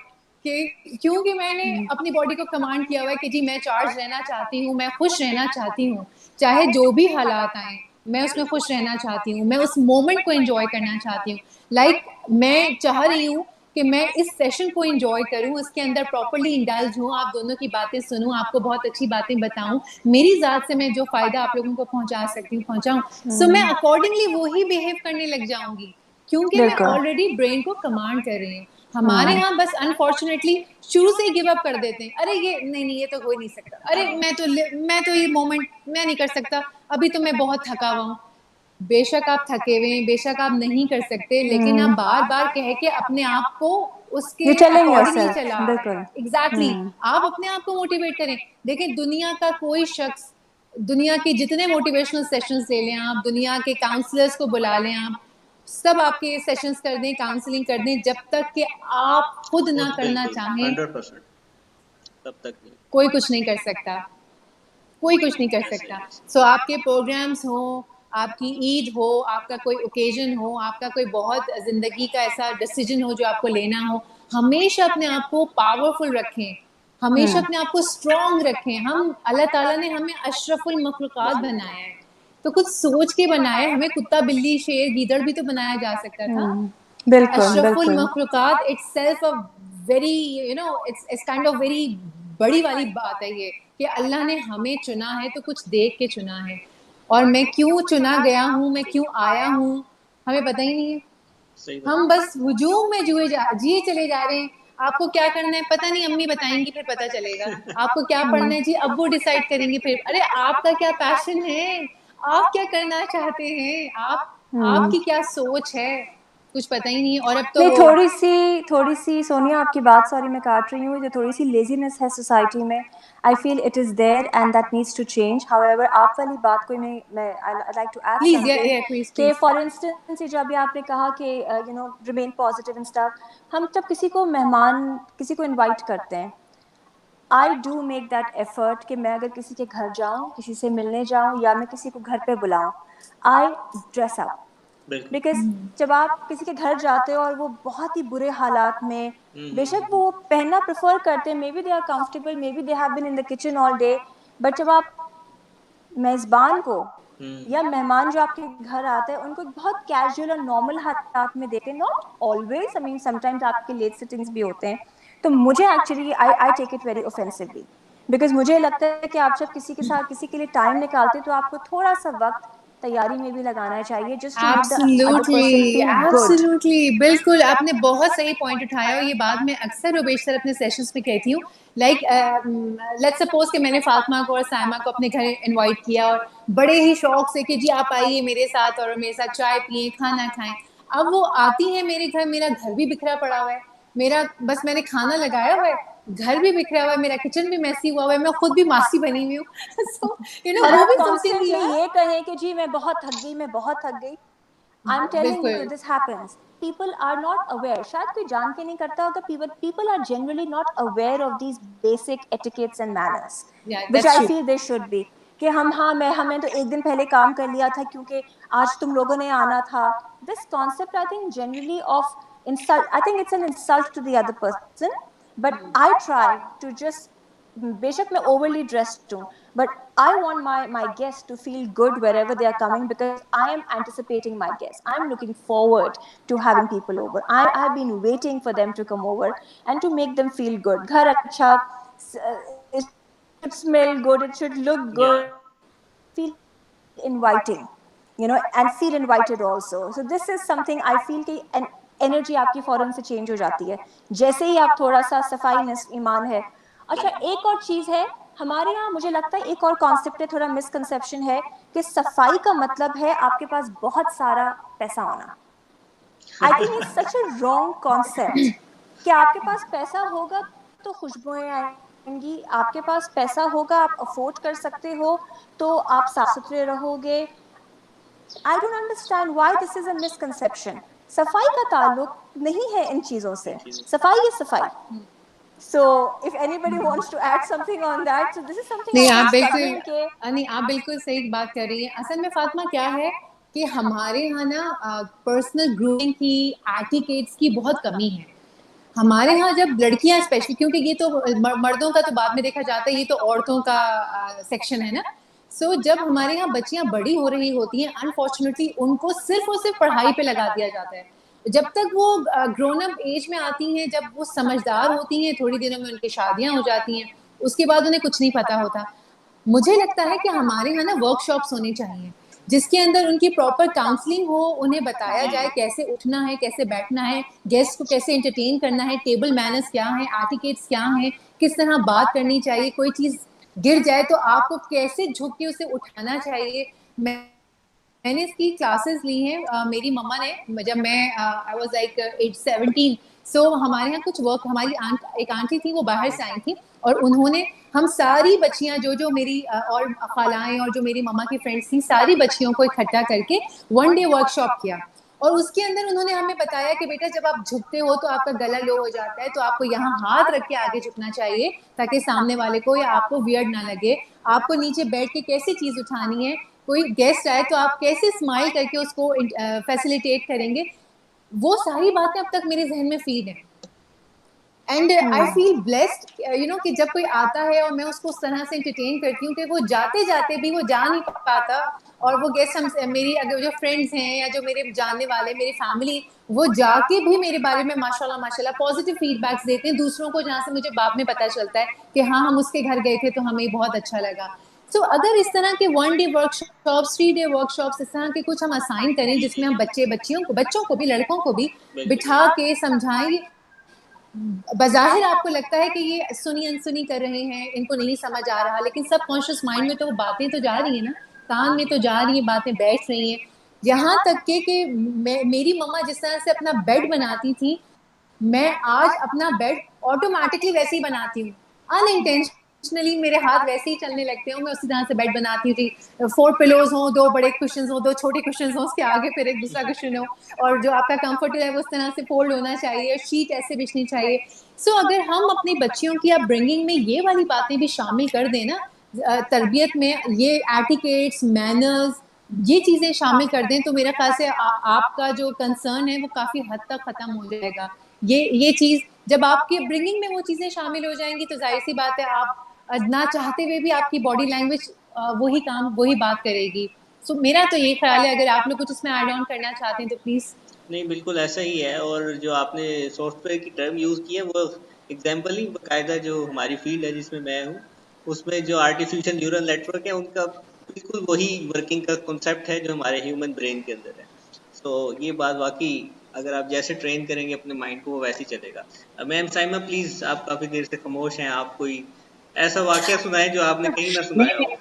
क्योंकि मैंने अपनी बॉडी को कमांड किया हुआ है कि जी मैं चार्ज रहना चाहती हूँ, मैं खुश रहना चाहती हूँ, चाहे जो भी हालात आए मैं उसमें खुश रहना चाहती हूँ, मैं उस मोमेंट को एंजॉय करना चाहती हूँ। लाइक मैं चाह रही हूँ कि मैं इस सेशन को एंजॉय करूं, उसके अंदर प्रॉपर्ली इंडल्ज हूं, आप दोनों की बातें सुनूं, आपको बहुत अच्छी बातें बताऊं, मेरी जात से मैं जो फायदा आप लोगों को पहुंचा सकती हूँ पहुंचाऊं। मैं अकॉर्डिंगली वो ही बिहेव करने लग जाऊंगी, क्योंकि मैं ऑलरेडी ब्रेन को कमांड कर रही हूँ। हमारे यहाँ बस अनफॉर्चुनेटली शुरू से ही गिव अप कर देते हैं। अरे ये नहीं, ये तो हो ही नहीं सकता, अरे मैं तो ये मोमेंट मैं नहीं कर सकता, अभी तो मैं बहुत थका हुआ हूँ। बेशक आप थके हुए हैं, बेशक आप नहीं कर सकते, लेकिन आप बार बार कह के अपने आप को उसके अकॉर्डिंगली चला रहे हैं। एग्जैक्टली, आप अपने आप को मोटिवेट करें। देखें, दुनिया का कोई शख्स, दुनिया के जितने मोटिवेशनल सेशंस ले लें आप, दुनिया के काउंसलर्स को बुला लें आप, सब आपके सेशंस कर दें, काउंसलिंग कर दें, जब तक कि आप खुद ना करना चाहें 100% तब तक नहीं, कोई कुछ नहीं कर सकता, कोई कुछ नहीं कर सकता। आपके प्रोग्राम्स हो, आपकी ईद हो, आपका कोई ओकेजन हो, आपका कोई बहुत जिंदगी का ऐसा डिसीजन हो जो आपको लेना हो, हमेशा अपने आप को पावरफुल रखें, हमेशा अपने आप को स्ट्रॉन्ग रखें। हम अल्लाह ताला ने हमें अशरफुल मखलूकात बनाया है, तो कुछ सोच के बनाया है। हमें कुत्ता बिल्ली शेर गीदड़ भी तो बनाया जा सकता था। अशरफुल मखलूकात itself a very it's kind of very बड़ी वाली बात है ये, कि अल्लाह ने हमें चुना है तो कुछ देख के चुना है। और मैं क्यों चुना गया हूँ, मैं क्यों आया हूँ, हमें पता ही नहीं है। हम बस हुजूम में जिए चले जा रहे हैं। आपको क्या करना है पता नहीं, अम्मी बताएंगी फिर पता चलेगा। आपको क्या पढ़ना है जी, अब वो डिसाइड करेंगे फिर। अरे आपका क्या पैशन है, आप क्या करना चाहते हैं, आपकी क्या सोच है, कुछ पता ही नहीं। और अब तो नहीं, थोड़ी सी सोनिया, आपकी बात, सॉरी मैं काट रही हूँ, जो थोड़ी सी लेजीनेस है सोसाइटी में, I feel it is there and that needs to change. However आप वाली बात को मैं I like to add please something कि फॉर इंस्टेंस जो अभी आपने कहा कि रिमेन पॉजिटिव एंड स्टफ, हम जब किसी को इनवाइट करते हैं, I do make that effort कि मैं अगर किसी के घर जाऊँ, किसी से मिलने जाऊँ, या मैं किसी को घर पे बुलाऊँ, आई ड्रेस अप। बिकॉज जब आप किसी के घर जाते हो और वो बहुत ही बुरे हालात में, बेशक वो पहनना प्रेफर करते हैं, maybe they are comfortable, maybe they have been in the kitchen all day, but जब आप मेज़बान को या मेहमान जो आपके घर आता है उनको बहुत कैजुअल और नॉर्मल हालात में देते हैं, not always, I mean sometimes आपके लेट सिटिंग्स भी होते हैं, तो मुझे actually I take it very offensively. Because मुझे लगता है कि आप जब किसी के साथ किसी के लिए टाइम निकालते हैं तो आपको थोड़ा सा वक्त तैयारी में भी लगाना चाहिए, just to make the other person feel good. Absolutely, बिल्कुल आपने बहुत सही पॉइंट उठाया। और ये बात मैं अक्सर और बेशतर अपने सेशंस में कहती हूँ। लाइक लेट्स सपोज कि मैंने फातिमा को और साइमा को अपने घर इनवाइट किया और बड़े ही शौक से कि जी आप आइए मेरे साथ और मेरे साथ चाय पिए, खाना खाएं। अब वो आती हैं मेरे घर, मेरा घर भी बिखरा पड़ा हुआ है, मेरा बस मैंने खाना लगाया हुआ है, घर भी बिखरा हुआ है, मेरा किचन भी मैसी हुआ है, मैं खुद भी मासी बनी हुई हूँ। So, और वो आप भी कॉन्स्टेंटली सोचेंगी ये कहें कि जी मैं बहुत थक गई, मैं बहुत थक गई, I am telling you this happens, people are not aware, शायद कोई जान के नहीं करता होगा, people are generally not aware of these basic etiquettes and manners, which I feel they should be. कि हमें तो एक दिन पहले काम कर लिया था क्योंकि आज तुम लोगों ने आना था। This concept I think generally of insult, I think it's an insult to the other person, but I try to just बेशक मैं ओवरली ड्रेस्ड हूँ, but I want my guests to feel good wherever they are coming, because I am anticipating my guests. I'm looking forward to having people over. I've been waiting for them to come over and to make them feel good. घर अच्छा, it should smell good, it should look Yeah. good, feel inviting, and feel invited also. So this is something I feel कि energy आपकी फ़ौरन से change हो जाती है जैसे ही आप थोड़ा सा सफाई नस्फ ईमान है। अच्छा, एक और चीज़ है हमारे यहाँ, मुझे लगता है एक और कॉन्सेप्ट है, थोड़ा मिसकंसेप्शन है कि सफाई का मतलब है आपके पास बहुत सारा पैसा होना। I think it's such a wrong concept कि आपके पास पैसा होगा तो खुशबुएं आएंगी, आपके पास पैसा होगा, आप अफोर्ड कर सकते हो, तो आप साफ सुथरे रहोगे। I don't understand why this is a misconception. सफाई का ताल्लुक नहीं है इन चीज़ों से, सफाई है सफाई। So if anybody wants to add something on that, so this is something नहीं I आप keep बिल्कुल struggling के नहीं आप बिल्कुल सही बात कर रही हैं। असल में फातिमा क्या है कि हमारे यहाँ ना पर्सनल ग्रूमिंग की, एटिकेट्स की बहुत कमी है हमारे यहाँ। जब लड़कियां स्पेशली, क्योंकि ये तो मर्दों का तो बाद में देखा जाता है, ये तो औरतों का सेक्शन है ना। सो जब हमारे यहाँ बच्चियां बड़ी हो रही होती हैं, अनफॉर्चुनेटली उनको सिर्फ और सिर्फ पढ़ाई पे लगा दिया जाता है। जब तक वो ग्रोन अप एज में आती हैं, जब वो समझदार होती हैं, थोड़ी दिनों में उनकी शादियां हो जाती हैं, उसके बाद उन्हें कुछ नहीं पता होता। मुझे लगता है कि हमारे यहाँ ना वर्कशॉप्स होनी चाहिए जिसके अंदर उनकी प्रॉपर काउंसलिंग हो, उन्हें बताया जाए कैसे उठना है, कैसे बैठना है, गेस्ट को कैसे एंटरटेन करना है, टेबल मैनर्स क्या है, एटिकेट्स क्या है, किस तरह बात करनी चाहिए, कोई चीज गिर जाए तो आपको कैसे झुक के उसे उठाना चाहिए। मैंने इसकी क्लासेस ली हैं मेरी मम्मा ने, जब मैं आई वाज लाइक एज 17। सो हमारे यहाँ कुछ वर्क, हमारी एक आंटी थी, वो बाहर से आई थी और उन्होंने हम सारी बच्चियां जो मेरी और खालाएं और जो मेरी मम्मा की फ्रेंड्स थी, सारी बच्चियों को इकट्ठा करके वन डे वर्कशॉप किया। और उसके अंदर उन्होंने हमें बताया कि बेटा जब आप झुकते हो तो आपका गला लो हो जाता है, तो आपको यहाँ हाथ रख के आगे झुकना चाहिए ताकि सामने वाले को या आपको वियर्ड ना लगे। आपको नीचे बैठ के कैसी चीज उठानी है, कोई गेस्ट आए तो आप कैसे स्माइल करके उसको फैसिलिटेट करेंगे, वो सारी बातें अब तक मेरे जहन में फीड है। एंड आई फील ब्लेस्ड कि जब कोई आता है और मैं उसको उस तरह से एंटरटेन करती हूँ कि वो जाते जाते भी वो जा नहीं पाता, और वो गेस्ट हम मेरी अगर जो फ्रेंड्स हैं या जो मेरे जानने वाले मेरी फैमिली, वो जाके भी मेरे बारे में माशाल्लाह माशाल्लाह पॉजिटिव फीडबैक्स देते हैं दूसरों को, जहाँ से मुझे बाद में पता चलता है कि हाँ हम उसके घर गए थे तो हमें बहुत अच्छा लगा। सो अगर इस तरह के one day workshops, 3 day workshops, इस तरह के कुछ हम असाइन करें जिसमें हम बच्चों को भी, लड़कों को भी बिठा के समझाएं। बज़ाहिर आपको लगता है कि ये सुनी अनसुनी कर रहे हैं, इनको नहीं समझ आ रहा, लेकिन सब कॉन्शियस माइंड में तो वो बातें तो जा रही है ना, कान में तो जा रही है, बातें बैठ रही हैं। यहाँ तक कि मेरी मम्मा जिस तरह से अपना बेड बनाती थी, मैं आज अपना बेड ऑटोमेटिकली वैसे ही बनाती हूँ, अनइंटेंशनली मेरे हाथ वैसे ही चलने लगते हैं, मैं उसी तरह से बेड बनाती थी। 4 पिलोज हो, 2 बड़े कुशन हो, 2 छोटे कुशन हो, उसके आगे फिर एक दूसरा कुशन हो, और जो आपका कंफर्टेबल है वो उस तरह से फोल्ड होना चाहिए, शीट ऐसे बिछनी चाहिए। सो अगर हम अपनी बच्चियों की अपब्रिंगिंग में ये वाली बातें भी शामिल कर दें ना, तरबियत में ये एटिकेट्स, मैनर्स, ये चीजें शामिल कर दें, तो मेरा ख्याल से आपका जो कंसर्न है वो काफी हद तक खत्म हो जाएगा। ये चीज जब आपकी ब्रिंगिंग में वो चीजें शामिल हो जाएंगी तो जाहिर सी बात है आप ना चाहते हुए भी आपकी बॉडी लैंग्वेज वही काम वही बात करेगी। सो मेरा तो ये ख्याल है, अगर आप लोग कुछ इसमें ऐड ऑन करना चाहते हैं तो प्लीज। नहीं, बिल्कुल ऐसा ही है। और जो आपने सॉफ्टवेयर की टर्म यूज़ की है वो एग्जाम्पल ही बाकायदा जो हमारी फील्ड है जिसमें मैं हूँ, उसमें जो आर्टिफिशियल न्यूरल नेटवर्क है उनका बिल्कुल वही वर्किंग का कॉन्सेप्ट है जो हमारे ह्यूमन ब्रेन के अंदर है। सो ये बात वाकई, अगर आप जैसे ट्रेन करेंगे अपने माइंड को वो वैसे ही चलेगा। मैम साइमा प्लीज़, आप काफ़ी देर से खामोश हैं, आप कोई ऐसा वाकया सुनाएं जो आपने कहीं ना सुनाया नहीं, हो।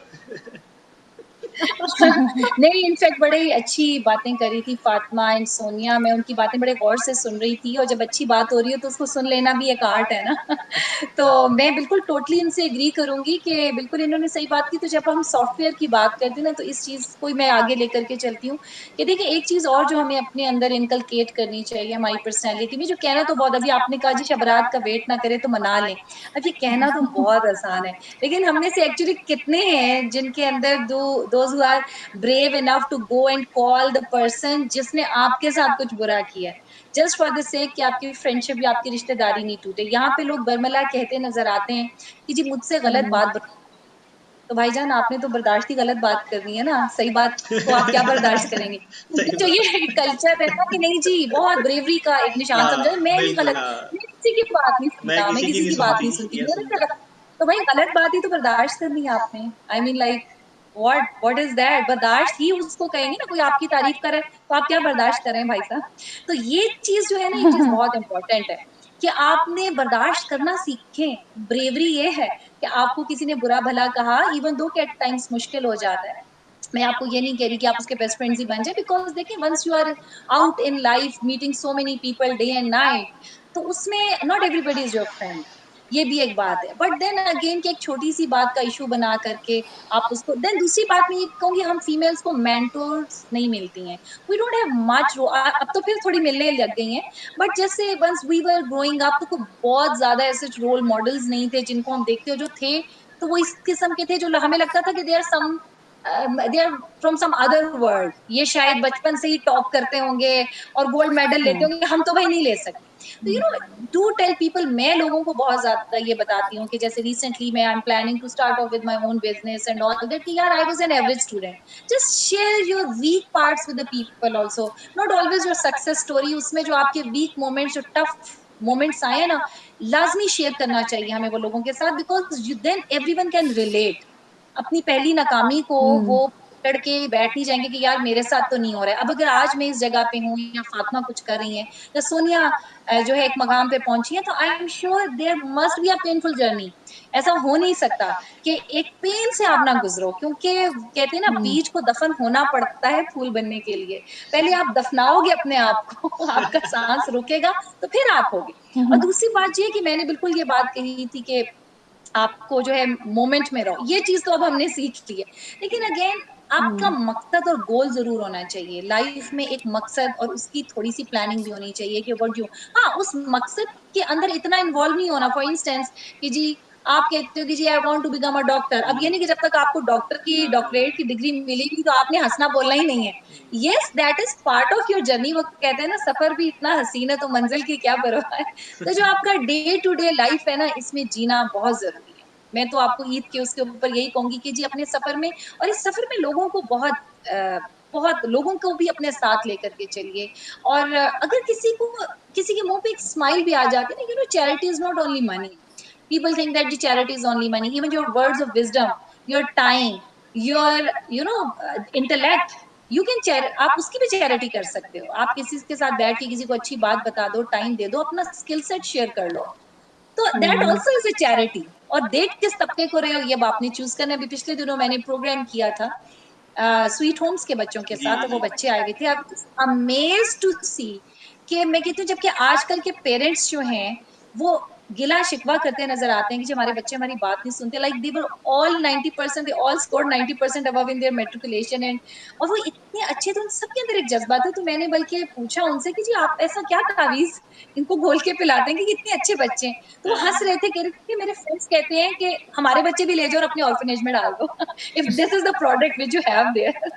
नहीं, इनफैक्ट बड़े अच्छी बातें करी थी फातिमा एंड सोनिया, मैं उनकी बातें बड़े गौर से सुन रही थी, और जब अच्छी बात हो रही है तो उसको सुन लेना भी एक आर्ट है ना। तो मैं बिल्कुल टोटली इनसे एग्री करूंगी कि बिल्कुल इन्होंने सही बात की। तो जब हम सॉफ्टवेयर की बात करते हैं ना, तो इस चीज़ को मैं आगे लेकर के चलती हूँ कि देखिए एक चीज़ और जो हमें अपने अंदर इनकलकेट करनी चाहिए हमारी पर्सनैलिटी में, जो कहना तो बहुत, अभी आपने कहा जी शबरात का वेट ना करे तो मना लें। अब ये कहना तो बहुत आसान है, लेकिन हम में से एक्चुअली कितने हैं जिनके अंदर दो those who are brave enough to go and call the person जिसने आपके साथ कुछ बुरा किया है, just for the sake कि आपकी friendship या आपकी रिश्तेदारी नहीं टूटे। यहाँ पे लोग बरमला कहते नजर आते हैं कि जी मुझसे गलत बात, तो भाईजान आपने तो बर्दाश्त ही गलत बात करनी है ना, सही बात तो आप क्या बर्दाश्त करेंगे? सही लेकिन जो बात। ये कल्चर है ना कि नहीं जी बहुत ब्रेवरी का एक निशान समझा, हाँ, मैं नहीं बिल्कुल गलत, हाँ। मैं किसी की बात नहीं मैं सुनता, मैं किसी की किसी नहीं की बात सुनती, नहीं सुनती, ये मेरे से सुनता। तो भाई गलत बात ही तो बर्दाश्त करनी है आपने। I mean like what is that? बर्दाश्त ही उसको कहेंगे ना, कोई आपकी तारीफ करे तो आप क्या बर्दाश्त कर रहे हैं भाई साहब? तो ये चीज जो है ना, ये चीज बहुत इंपॉर्टेंट है कि आपने बर्दाश्त करना सीखें। ब्रेवरी ये है कि आपको किसी ने बुरा भला कहा, इवन दो के एट टाइम्स मुश्किल हो जाता है। मैं आपको ये नहीं कह रही कि आप उसके बेस्ट फ्रेंड्स ही बन जाए, बिकॉज देखिए once you are out in life meeting so many people day and night, तो उसमें not everybody is your friend, ये भी एक बात है। बट देन अगेन कि एक छोटी सी बात का इशू बना करके आप उसको, देन दूसरी बात मैं ये कहूंगी, हम फीमेल्स को मेंटोर्स नहीं मिलती हैं, वी डोंट हैव मच। अब तो फिर थोड़ी मिलने लग गई हैं, बट जैसे once we were growing up तो कोई बहुत ज्यादा ऐसे रोल मॉडल्स नहीं थे जिनको हम देखते हो, जो थे तो वो इस किस्म के थे जो हमें लगता था कि they are some, they are from some other world, ये शायद बचपन से ही टॉप करते होंगे और गोल्ड मेडल लेते होंगे, हम तो भाई नहीं ले सकते। तो you know do tell people, मैं लोगों को बहुत ज्यादा ये बताती हूँ कि जैसे रिसेंटली मैं I am planning to start off with my own business and all that, कि यार I was an average student, just share your weak parts with the people also, not always your success story, उसमें जो आपके weak moments, जो tough moments आए हैं ना, लाजमी शेयर करना चाहिए हमें वो लोगों के साथ, because then everyone can relate. अपनी पहली नाकामी को वो पकड़ के बैठ नहीं जाएंगे कि यार मेरे साथ तो नहीं हो रहा है। अब अगर आज मैं इस जगह पे हूँ या फातिमा कुछ कर रही है या सोनिया जो है एक मकाम पे पहुंची है, तो I am sure there must be a painful journey. ऐसा हो नहीं सकता कि एक पेन से आप ना गुजरो, क्योंकि कहते हैं ना बीज को दफन होना पड़ता है फूल बनने के लिए। पहले आप दफनाओगे अपने आप को आपका सांस रुकेगा तो फिर आप होगे। और दूसरी बात ये कि मैंने बिल्कुल ये बात कही थी कि आपको जो है मोमेंट में रहो, ये चीज तो अब हमने सीख ली है। लेकिन अगेन आपका मकसद और गोल जरूर होना चाहिए लाइफ में, एक मकसद और उसकी थोड़ी सी प्लानिंग भी होनी चाहिए कि व्हाट यू, हाँ उस मकसद के अंदर इतना इन्वॉल्व नहीं होना। फॉर इंस्टेंस कि जी आप कहते हो कि जी I want to become a doctor, अब ये नहीं कि जब तक आपको डॉक्टर की डॉक्टरेट की डिग्री मिलेगी तो आपने हंसना बोलना ही नहीं है। Yes that is part of your journey, वो कहते हैं ना सफर भी इतना हसीन है तो मंजिल की क्या परवाह है। तो जो आपका डे टू डे लाइफ है ना, इसमें जीना बहुत जरूरी है। मैं तो आपको ईद के उसके ऊपर यही कहूंगी कि जी अपने सफर में, और इस सफर में लोगों को बहुत लोगों को भी अपने साथ लेकर के चलिए। और अगर किसी के मुंह पे एक स्माइल भी आ जाती है ना, you know charity is not only money, people think that the charity is only money, even your words of wisdom, your time, your intellect, you can आप उसकी भी चैरिटी कर सकते हो। आप किसी के साथ बैठ के किसी को अच्छी बात बता दो, टाइम दे दो, अपना स्किल सेट शेयर कर लो, तो that also is a charity. और देख किस तबके को रहे हो ये अब आपने चूज करना है। अभी पिछले दिनों मैंने प्रोग्राम किया था स्वीट होम्स के बच्चों के जी, साथ, जी, तो वो जी। बच्चे आए हुए थे। आई वाज अमेज्ड टू सी कि मैं कहती हूँ जबकि आजकल के पेरेंट्स जो हैं वो गिला शिकवा करते नजर आते हैं कि जो हमारे बच्चे हमारी बात नहीं सुनते, like they were all 90%, they all scored 90% above in their matriculation and, और वो इतने अच्छे, तो उन सबके अंदर एक जज्बा था। तो मैंने बल्कि पूछा उनसे कि जी आप ऐसा क्या तावीज इनको घोल के पिलाते हैं कि इतने अच्छे बच्चे हैं? तो वो हंस रहे थे, कह रहे थे कि मेरे फ्रेंड्स कहते हैं कि हमारे बच्चे भी ले जाओ और अपने ऑर्फनेज में डाल दो if this is the product which you have there.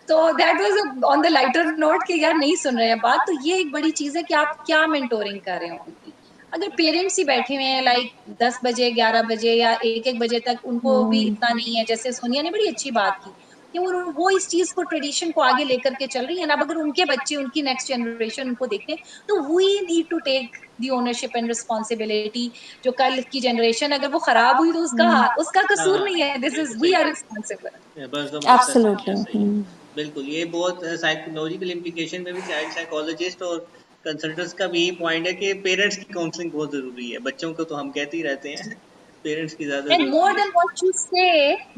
तो that was on the lighter note कि यार नहीं सुन रहे हैं बात। तो ये एक बड़ी चीज है कि आप क्या मेंटोरिंग कर रहे हो उनकी। अगर पेरेंट्स ही बैठे हुए हैं लाइक 10 बजे 11 बजे या 1-1 बजे तक, उनको भी इतना नहीं है, जैसे सोनिया ने बड़ी अच्छी बात की कि वो इस चीज को, ट्रेडिशन को आगे लेकर के चल रही है ना। अब अगर उनके बच्चे, उनकी नेक्स्ट जनरेशन उनको देखते हैं, तो we need to take the ownership and responsibility. जो कल की जनरेशन अगर वो खराब हुई तो उसका हाँ, कसूर हाँ, नहीं है, दिस इज बिल्कुल वी सही आर बात रिस्पॉन्सिबल। है। बस दम असर सोनिया एब्सोल्युटली। सही है। बिल्कुल, ये बहुत साइकोलॉजिकल इम्प्लीकेशन में भी चाइल्ड साइकोलॉजिस्ट और कंसल्टेंट्स का भी यही पॉइंट है कि पेरेंट्स की काउंसलिंग बहुत ज़रूरी है। बच्चों को तो हम कहते ही रहते हैं, पेरेंट्स की ज़्यादा And more ज़रूरी है। than what you say,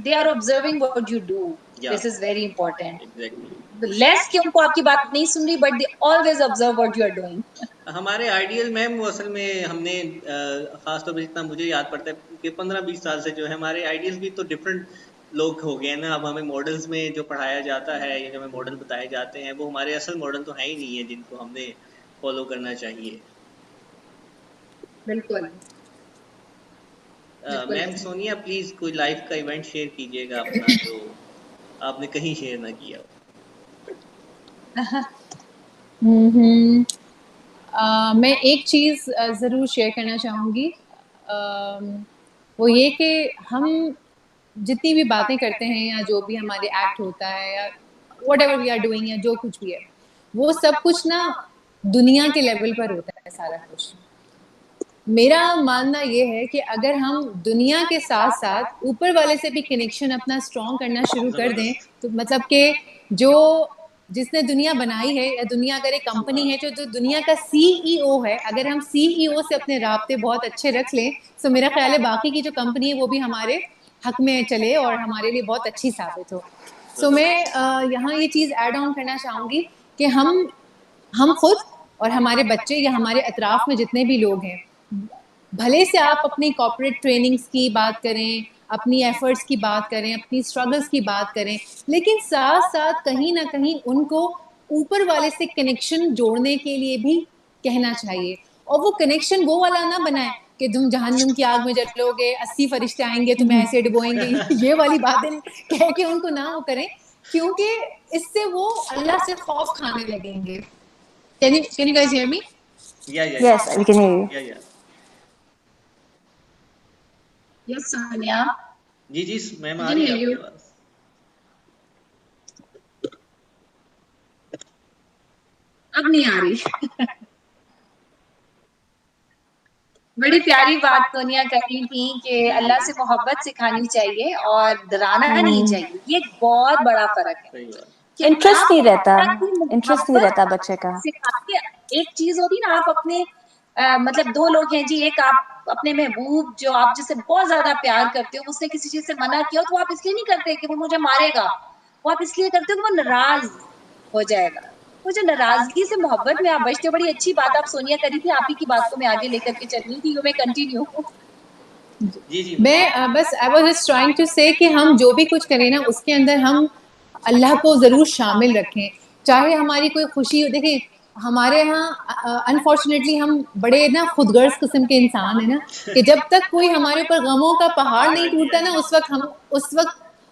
they are observing what you do. या This is very important. Exactly. The less कि उनको आपकी बात नहीं सुन रही, but they always observe what you are doing. हमारे आइडियल मैम, वो असल में हमने खास तौर पे जितना मुझे याद पड़ता है कि 15-20 साल से जो है हमारे आइडियल्स भी तो डिफरेंट लोग हो गए हैं ना। अब हमें मॉडल्स में जो पढ़ाया जाता है या जो हमें मॉडल बताए जाते हैं वो हमारे असल मॉडल तो है ही नहीं है जिनको हमने फॉलो करना चाहिए। बिल्कुल, बिल्कुल मैम ऐसा। सोनिया, प्लीज कोई लाइफ का इवेंट शेयर कीजिएगा अपना जो आपने कहीं शेयर ना किया हो? हम्म मैं एक चीज़ ज़रूर शेयर करना चाहूँगी। वो ये कि हम जितनी भी बातें करते हैं या जो भी हमारे एक्ट होता है या व्हाटएवर वी आर डूइंग या जो कुछ भी है, वो सब कुछ ना दुनिया के लेवल पर होता है सारा कुछ। मेरा मानना ये है कि अगर हम दुनिया के साथ-साथ ऊपर वाले से भी कनेक्शन अपना स्ट्रॉन्ग करना शुरू कर दें, ज़बरदस्त। तो मतलब कि जो जिसने दुनिया बनाई है या दुनिया अगर एक कंपनी है जो दुनिया का सीईओ है, अगर हम सीईओ से अपने राब्ते बहुत अच्छे रख लें, तो मेरा ख़्याल है बाकी की जो कंपनी है वो भी हमारे हक में चले और हमारे लिए बहुत अच्छी साबित हो। सो मैं ज़बरदस्त। यहाँ ये चीज़ ऐड ऑन करना चाहूँगी कि हम खुद और हमारे बच्चे या हमारे अतराफ में जितने भी लोग हैं, भले से आप अपनी कॉर्पोरेट ट्रेनिंग्स की बात करें, अपनी एफर्ट्स की बात करें, अपनी स्ट्रगल्स की बात करें, लेकिन साथ-साथ कहीं न कहीं उनको ऊपर वाले से कनेक्शन जोड़ने के लिए भी कहना चाहिए। और वो कनेक्शन वो वाला ना बनाएँ कि तुम जहन्नुम की आग में जलोगे, 80 फरिश्ते आएँगे, तुम्हें ऐसे डुबोएँगे, ये वाली बातें कह के उनको ना वो करें, क्योंकि इससे वो अल्लाह से खौफ खाने लगेंगे। Can you guys hear me? Yeah, Yes, we can hear you. Yeah. Yes Sonia, जी, जी, मैम वी आ कैन रही है हियर आपकी यू। आवाज़। अब नहीं आ रही। बड़ी प्यारी बात सोनिया कही थी कि जी, जी, अल्लाह जी। से मोहब्बत सिखानी चाहिए और डराना नहीं Hmm. चाहिए। ये एक बहुत बड़ा फ़र्क है सही बात। कि इंटरेस्ट आप नहीं रहता, अल्लाह की इंटरेस्ट नहीं मोहब्बत रहता बच्चे का। सिखा के एक चीज़ होती है ना आप अपने मतलब 2 लोग हैं जी, एक आप अपने महबूब जो आप जिससे बहुत ज़्यादा प्यार करते हो, उसने किसी चीज़ से मना किया हो तो आप इसलिए नहीं करते कि वो मुझे मारेगा। वो आप इसलिए करते हो कि वो नाराज़ हो जाएगा। वो जो नाराज़गी से मोहब्बत में आप बचते हो, बड़ी अच्छी बात आप सोनिया करी थी, आप ही की बात को मैं आगे लेकर के चल रही थी, यू मे कंटिन्यू। जी, जी, मैं बिल्कुल। बस I was just trying to say कि हम जो भी कुछ करें ना उसके अंदर हम अल्लाह को ज़रूर शामिल रखें। चाहे हमारी कोई खुशी हो, देखिए हमारे यहाँ अनफॉर्चुनेटली हम बड़े ना खुदगर्ज़ किस्म के इंसान हैं ना, कि जब तक कोई हमारे ऊपर गमों का पहाड़ नहीं हाँ जी, हाँ टूटता ना जी।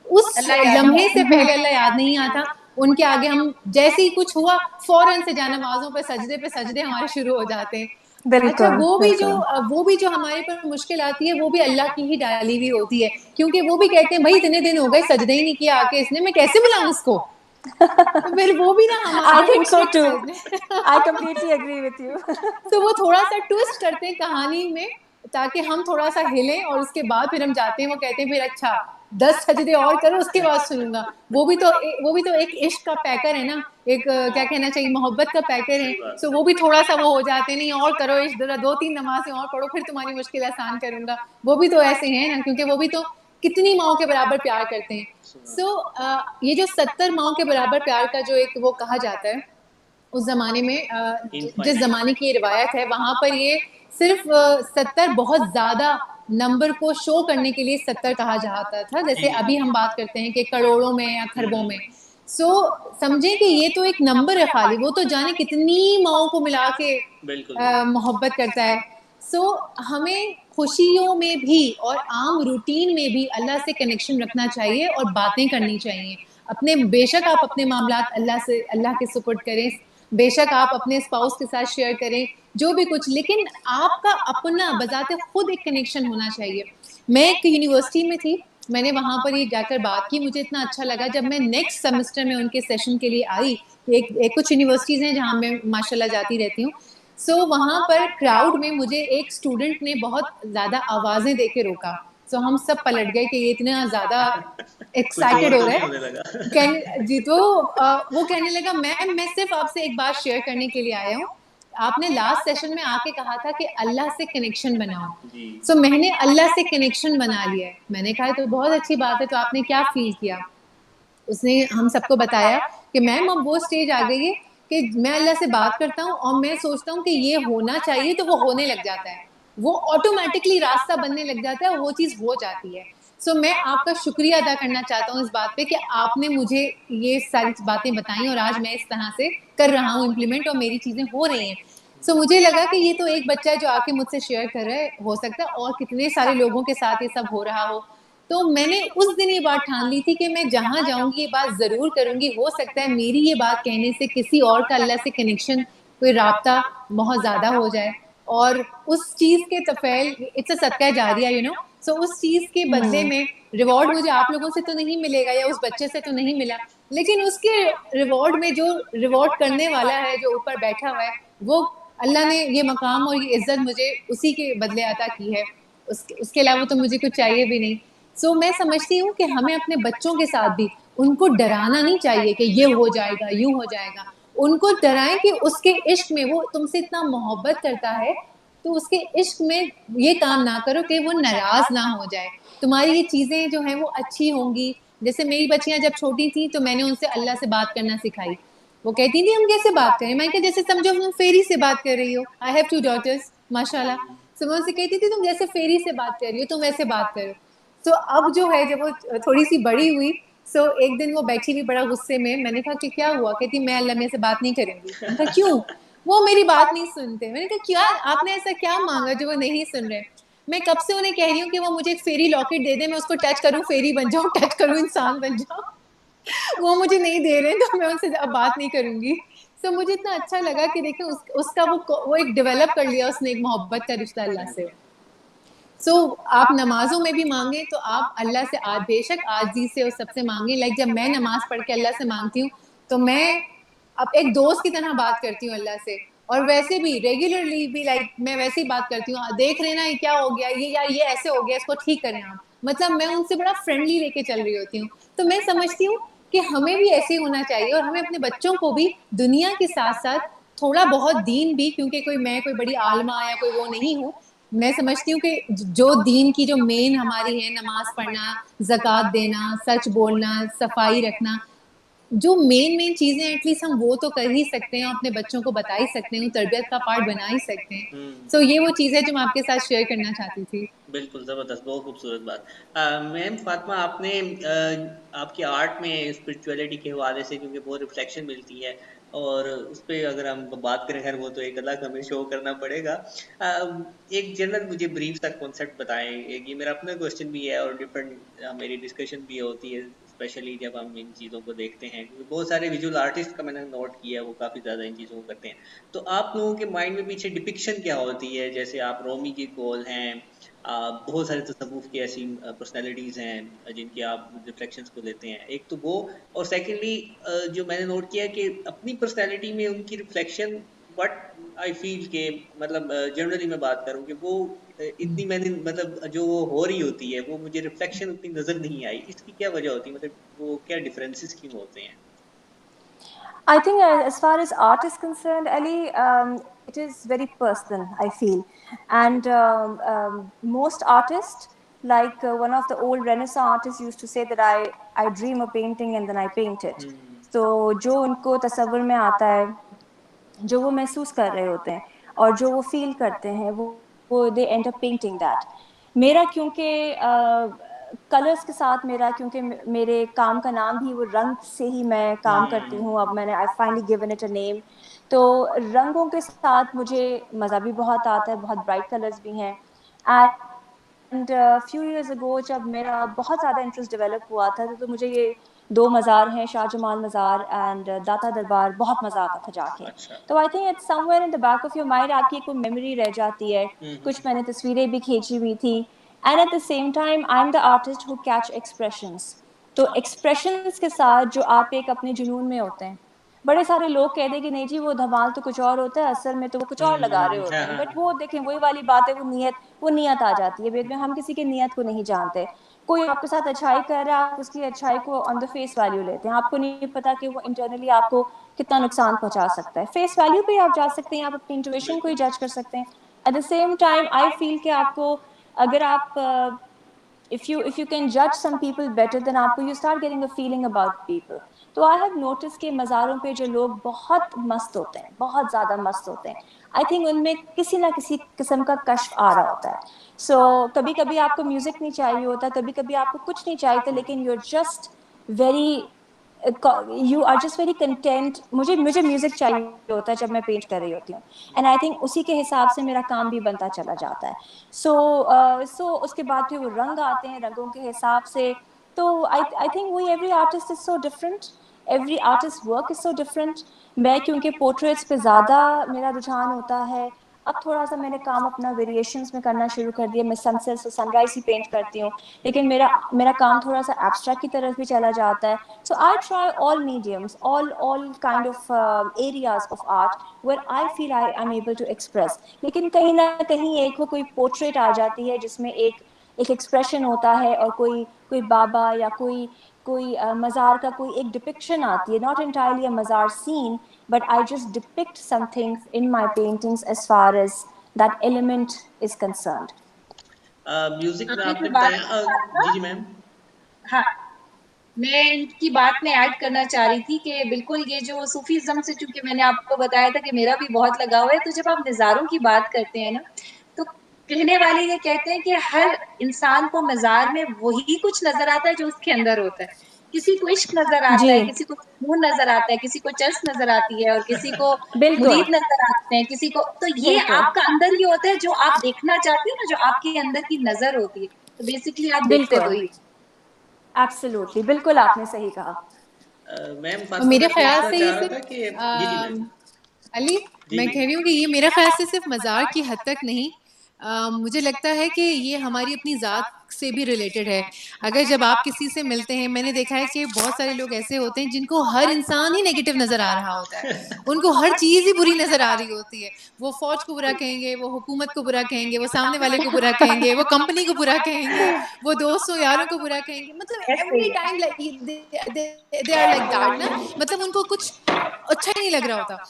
उस अल्लाह याद लम्हे से नहीं पहले अल्लाह याद नहीं आता। उनके आगे हम जैसे ही कुछ हुआ फ़ौरन से जानमाज़ों पे सजदे हमारे शुरू हो जाते हैं। अच्छा बिल्कुल, बिल्कुल। वो भी जो हमारे पर मुश्किल आती है वो भी अल्लाह की ही डाली हुई होती है, क्योंकि वो भी कहते हैं भाई इतने दिन हो गए सजदे ही नहीं किया आके इसने, मैं कैसे बुलाऊं इसको? तो फिर वो भी ना I हमारे think so लिए too. सजदे I completely agree with you. तो वो थोड़ा-सा ट्विस्ट करते हैं कहानी में ताकि हम थोड़ा-सा हिलें और उसके बाद फिर हम जाते हैं, वो कहते हैं फिर अच्छा 10 सजदे और करो उसके बाद सुनूँगा। वो भी तो एक इश्क का पैकर है ना, एक क्या कहना चाहिए मोहब्बत का पैकर है। सही बात, सो वो भी थोड़ा-सा वो हो जाते हैं, नहीं और करो इश्क 2-3 नमाज़ें और पढ़ो फिर तुम्हारी मुश्किल आसान करूँगा। वो भी तो ऐसे हैं ना, क्योंकि वो भी तो कितनी माँओं के बराबर प्यार करते हैं। सुभान सो ये जो 70 माँओं के बराबर प्यार का जो एक वो कहा जाता है उस ज़माने में जिस इनफ़ाइनाइट। ज़माने की ये रिवायत है वहाँ पर ये सिर्फ़ 70 बहुत ज़्यादा नंबर को शो करने के लिए 70 कहा जाता था, जी, जैसे जी, अभी जी। हम बात करते हैं कि करोड़ों में या हुँ, खरबों हुँ, में। हुँ। सो समझें कि ये तो एक नंबर है खाली, वो तो जाने कितनी माँओं को मिला के बिल्कुल, बिल्कुल। मोहब्बत करता है। सो हमें खुशियों में भी और आम रूटीन में भी अल्लाह से कनेक्शन रखना चाहिए और बातें करनी चाहिए। अपने बेशक आप अपने मामलात अल्लाह के सुपुर्द करें, बेशक आप अपने स्पाउस के साथ शेयर करें, जो भी कुछ, लेकिन आपका अपना बज़ाते खुद एक कनेक्शन होना चाहिए। मैं एक यूनिवर्सिटी में थी, मैंने वहाँ पर ये जाकर बात की, मुझे इतना अच्छा लगा जब मैं नेक्स्ट सेमेस्टर में उनके सेशन के लिए आई, एक कुछ यूनिवर्सिटीज़ हैं जहाँ मैं माशाल्लाह जाती रहती हूँ। सो वहाँ पर क्राउड में मुझे एक स्टूडेंट ने बहुत ज़्यादा आवाज़ें दे के रोका। सो हम सब पलट गए कि ये इतना ज़्यादा कुछ और एक्साइटेड हो तो रहा नहीं है। होने लगा? जी तो वो कहने लगा मैम मैं सिर्फ आपसे एक बात शेयर करने के लिए आया हूँ। आपने लास्ट सेशन में आके कहा था कि अल्लाह से कनेक्शन बनाओ। जी। सो मैंने अल्लाह से कनेक्शन बना लिया है। मैंने कहा तो बहुत अच्छी बात है, तो आपने क्या फ़ील किया? उसने हम सबको बताया कि मैम अब वो स्टेज आ गई है कि मैं अल्लाह से बात करता हूँ और मैं सोचता हूँ कि ये होना चाहिए तो वो होने लग जाता है। वो ऑटोमैटिकली रास्ता बनने लग जाता है और वो चीज़ हो जाती है। सो मैं आपका शुक्रिया अदा करना चाहता हूँ इस बात पे कि आपने मुझे ये सारी बातें बताई और आज मैं इस तरह से कर रहा हूँ इम्प्लीमेंट और मेरी चीज़ें हो रही हैं। सो मुझे लगा कि ये तो एक बच्चा है जो आके मुझसे शेयर कर रहा है, हो सकता है और कितने सारे लोगों के साथ ये सब हो रहा हो। तो मैंने उस दिन ये बात ठान ली थी कि मैं जहाँ जाऊँगी ये बात ज़रूर करूँगी। हो सकता है मेरी ये बात कहने से किसी और का अल्लाह से कनेक्शन, कोई राब्ता बहुत ज़्यादा हो जाए, और उस चीज़ के तफ़ैल, इट्स अ सदका जारिया, यू नो। सो उस चीज़ के बदले में रिवॉर्ड मुझे आप लोगों से तो नहीं मिलेगा या उस बच्चे से तो नहीं मिला, लेकिन उसके रिवॉर्ड में जो रिवॉर्ड करने वाला है, जो ऊपर बैठा हुआ है, वो अल्लाह ने ये मकाम और ये इज़्ज़त मुझे उसी के बदले अता की है। उसके अलावा तो मुझे कुछ चाहिए भी नहीं। सो मैं समझती हूँ कि हमें अपने बच्चों के साथ भी उनको डराना नहीं चाहिए कि ये हो जाएगा, यूँ हो जाएगा। उनको डराएँ कि उसके इश्क में, वो तुमसे इतना मोहब्बत करता है, तो उसके इश्क में ये काम ना करो कि वो नाराज़ ना हो जाए। तुम्हारी ये चीज़ें जो हैं वो अच्छी होंगी। जैसे मेरी बच्चियाँ जब छोटी थी तो मैंने उनसे अल्लाह से बात करना सिखाई। वो कहती थी हम कैसे बात करें? मैंने कहा जैसे समझो तुम फेरी से बात कर रही हो। आई हैव 2 डॉटर्स माशाल्लाह। सो मैं उनसे कहती थी तुम जैसे फेरी से बात कर रही हो तुम वैसे बात करो। सो अब जो है जब वो थोड़ी-सी बड़ी हुई, सो एक दिन वो बैठी हुई बड़ा गुस्से में, मैंने कहा कि क्या हुआ? कहती मैं अल्लाह मियाँ से बात नहीं करूँगी। मैंने कहा क्यों? वो मेरी बात नहीं सुनते। मैंने कहा क्या आपने ऐसा क्या माँगा जो वो नहीं सुन रहे? मैं कब से उन्हें कह रही हूँ कि वो मुझे एक फेरी लॉकेट दे दें, मैं उसको टच करूँ फेरी बन जाऊँ, टच करूँ इंसान बन जाऊँ। वो मुझे नहीं दे रहे हैं तो मैं उनसे अब बात नहीं करूँगी। सो मुझे इतना अच्छा लगा कि देखिए उसका वो एक डेवलप कर लिया उसने, एक मोहब्बत का रिश्ता अल्लाह से। सो आप नमाज़ों में भी माँगे तो आप अल्लाह से आज बेशक आजिज़ी से और सबसे माँगे। लाइक जब मैं नमाज़ पढ़ के अल्लाह से माँगती हूँ, तो मैं अब एक दोस्त की तरह बात करती हूँ अल्लाह से, और वैसे भी रेगुलरली भी लाइक मैं वैसे ही बात करती हूँ, देख रहे हैं ना ये क्या हो गया, ये यार ये ऐसे हो गया, इसको ठीक करें आप। मतलब मैं उनसे बड़ा फ्रेंडली लेके चल रही होती हूँ। तो मैं समझती हूँ कि हमें भी ऐसे ही होना चाहिए, और हमें अपने बच्चों को भी दुनिया के साथ-साथ थोड़ा बहुत दीन भी, क्योंकि मैं कोई बड़ी आलिमा या कोई वो नहीं हूँ। मैं समझती हूँ कि जो दीन की जो मेन हमारी है, नमाज़ पढ़ना, ज़कात देना, सच बोलना, सफाई रखना, जो मेन चीज़ें एटलीस्ट हम वो तो कर ही सकते हैं, और अपने बच्चों को बता ही सकते हैं, तरबियत का पार्ट बना ही सकते हैं। हुँ। सो ये वो चीज़ है जो मैं आपके साथ शेयर करना चाहती थी। बिल्कुल, ज़बरदस्त, बहुत खूबसूरत बात। मैम फ़ातिमा, आपने आपकी आर्ट में स्पिरिचुअलिटी के हवाले से क्योंकि बहुत रिफ्लेक्शन मिलती है, और उस पे अगर हम बात करें, खैर वो तो एक अलग हमें शो करना पड़ेगा। एक जनरल मुझे ब्रीफ सा कॉन्सेप्ट बताएँ। एक ये मेरा अपना क्वेश्चन भी है, और डिफरेंट मेरी डिस्कशन भी होती है, स्पेशली जब हम इन चीज़ों को देखते हैं, क्योंकि बहुत सारे विजुअल आर्टिस्ट का मैंने नोट किया है, वो काफ़ी ज़्यादा इन चीज़ों को करते हैं। तो आप लोगों के माइंड में पीछे डिपिक्शन क्या होती है? जैसे आप रोमी की कॉल हैं, बहुत सारे तसव्वुफ़ की ऐसी पर्सनैलिटीज़ हैं जिनकी आप रिफ्लेक्शंस को लेते हैं। एक तो वो, और सेकंडली जो मैंने नोट किया कि अपनी पर्सनैलिटी में उनकी रिफ्लेक्शन, बट आई फ़ील कि मतलब जनरली मैं बात करूँ कि वो इतनी मैंने मतलब जो वो हो रही होती है, वो मुझे रिफ्लेक्शन उतनी नज़र नहीं आई। इसकी क्या वजह होती है? मतलब वो क्या डिफरेंसेस क्यों होते हैं? I think as far as art is concerned, Ali, it is very personal, I feel. And most artists, like one of the old Renaissance artists used to say that I dream a painting and then I paint it. हुँ, तो जो उनको तसव्वुर में आता है, जो वो महसूस कर रहे होते हैं और जो वो फील करते हैं, वो दे एंड अप पेंटिंग दैट। मेरा क्योंकि कलर्स के साथ मेरा, क्योंकि मेरे काम का नाम भी वो रंग से ही मैं काम करती हूँ, अब मैंने I finally given it a name. तो रंगों के साथ मुझे मज़ा भी बहुत आता है, बहुत ब्राइट कलर्स भी हैं। एंड फ्यू इयर्स अगो जब मेरा बहुत ज़्यादा इंटरेस्ट डेवलप हुआ था, तो मुझे ये दो मज़ार हैं, शाहजमाल मज़ार एंड दाता दरबार, बहुत मज़ा आता था जाके। अच्छा। तो I think it's somewhere in the back of your mind, आपकी कोई मेमोरी रह जाती है। कुछ हुँ। मैंने तस्वीरें भी खींची हुई थी। And at the same time I am the artist who catch expressions. तो एक्सप्रेशंस के साथ जो आप एक अपने जुनून में होते हैं, बड़े सारे लोग कह दें कि नहीं जी वो धमाल तो कुछ और होता है, असल में तो वो कुछ और लगा रहे हाँ, होते हैं, हाँ, बट हाँ। वो देखें वही वाली बात है, वो नियत आ जाती है। वेद में हम किसी की नियत को नहीं जानते। कोई आपके साथ अच्छाई कर रहा है, आप उसकी अच्छाई को ऑन द फेस वैल्यू लेते हैं, आपको नहीं पता कि वो इंटरनली आपको कितना नुकसान पहुंचा सकता है। फेस वैल्यू पे आप जा सकते हैं, आप अपनी इंट्यूशन को ही बिल्कुल। जज कर सकते हैं। At the same time I feel कि आपको, अगर आप if you can judge some people better than आपको, you start getting a feeling about people. तो आई हैव नोटिस कि मज़ारों पे जो लोग बहुत मस्त होते हैं, बहुत ज़्यादा मस्त होते हैं, आई थिंक उनमें किसी ना किसी किस्म का कश्फ आ रहा होता है। सो कभी कभी आपको म्यूज़िक नहीं चाहिए होता, कभी कभी आपको कुछ नहीं चाहिए था, लेकिन you're just very you are just very content. मुझे म्यूजिक चाहिए होता है जब मैं पेंट कर रही होती हूँ, एंड आई थिंक उसी के हिसाब से मेरा काम भी बनता चला जाता है. सो उसके बाद फिर वो रंग आते हैं, रंगों के हिसाब से. तो I think we every artist is so different, every artist work is so different. मैं क्योंकि पोर्ट्रेट्स पे ज़्यादा मेरा रुझान होता है, अब थोड़ा सा मैंने काम अपना वेरिएशंस में करना शुरू कर दिया. मैं सनसेट और सनराइज ही पेंट करती हूँ, लेकिन मेरा मेरा काम थोड़ा सा एब्स्ट्रैक्ट की तरफ भी चला जाता है. So I try all mediums, all kind of areas of art where I feel I am able to express. लेकिन कहीं ना कहीं एक वो कोई पोर्ट्रेट आ जाती है जिसमें एक एक्सप्रेशन होता है, और कोई कोई बाबा या कोई कोई मज़ार का कोई एक डिपिक्शन आती है, नॉट entirely a मज़ार scene, but I just depict something in my paintings as far as that element is concerned. Music में आपने आपने जो बात बताया कहा था, जी जी मैम। हाँ, मैं इनकी बात में ऐड करना चाह रही थी कि बिल्कुल ये जो सूफीज़्म से, चूँकि मैंने आपको बताया था कि मेरा भी बहुत लगाव है, तो जब आप नज़ारों की बात करते हैं ना, तो कहने वाले ये कहते हैं कि हर इंसान को मज़ार में वही कुछ नज़र आता है जो उसके अंदर होता है। किसी को इश्क नज़र आता है, जी, किसी को सुकून नज़र आता है, किसी को चरस नज़र आती है और किसी को बिल्कुल, मुरीद नज़र आते हैं, किसी को, तो ये बिल्कुल, आपका अंदर ही होता है जो आप देखना चाहते हो ना, जो आपके अंदर की नज़र होती है। तो बेसिकली आप देखते बिल्कुल, वही हो। एब्सोल्युटली, बिल्कुल आपने सही कहा. मैम और फातिमा मेरे मैं ख्याल पूछना से ये चाह रहा था सिर्फ कि जी जी मैम। अली, जी मैं जी। कह रही हूँ कि ये मेरा ख्याल से सिर्फ मज़ार की हद तक नहीं, मुझे लगता है कि ये हमारी अपनी ज़ात से भी रिलेटेड है. अगर जब आप किसी से मिलते हैं, मैंने देखा है कि बहुत सारे लोग ऐसे होते हैं जिनको हर इंसान ही नेगेटिव नज़र आ रहा होता है, उनको हर चीज़ ही बुरी नज़र आ रही होती है. वो फौज को बुरा कहेंगे, वो हुकूमत को बुरा कहेंगे, वो सामने वाले को बुरा कहेंगे, वो कंपनी को बुरा कहेंगे, वो दोस्तों यारों को बुरा कहेंगे. मतलब ऐसे एवरी ही है। Time they are like that ना. मतलब उनको कुछ अच्छा ही नहीं लग रहा होता.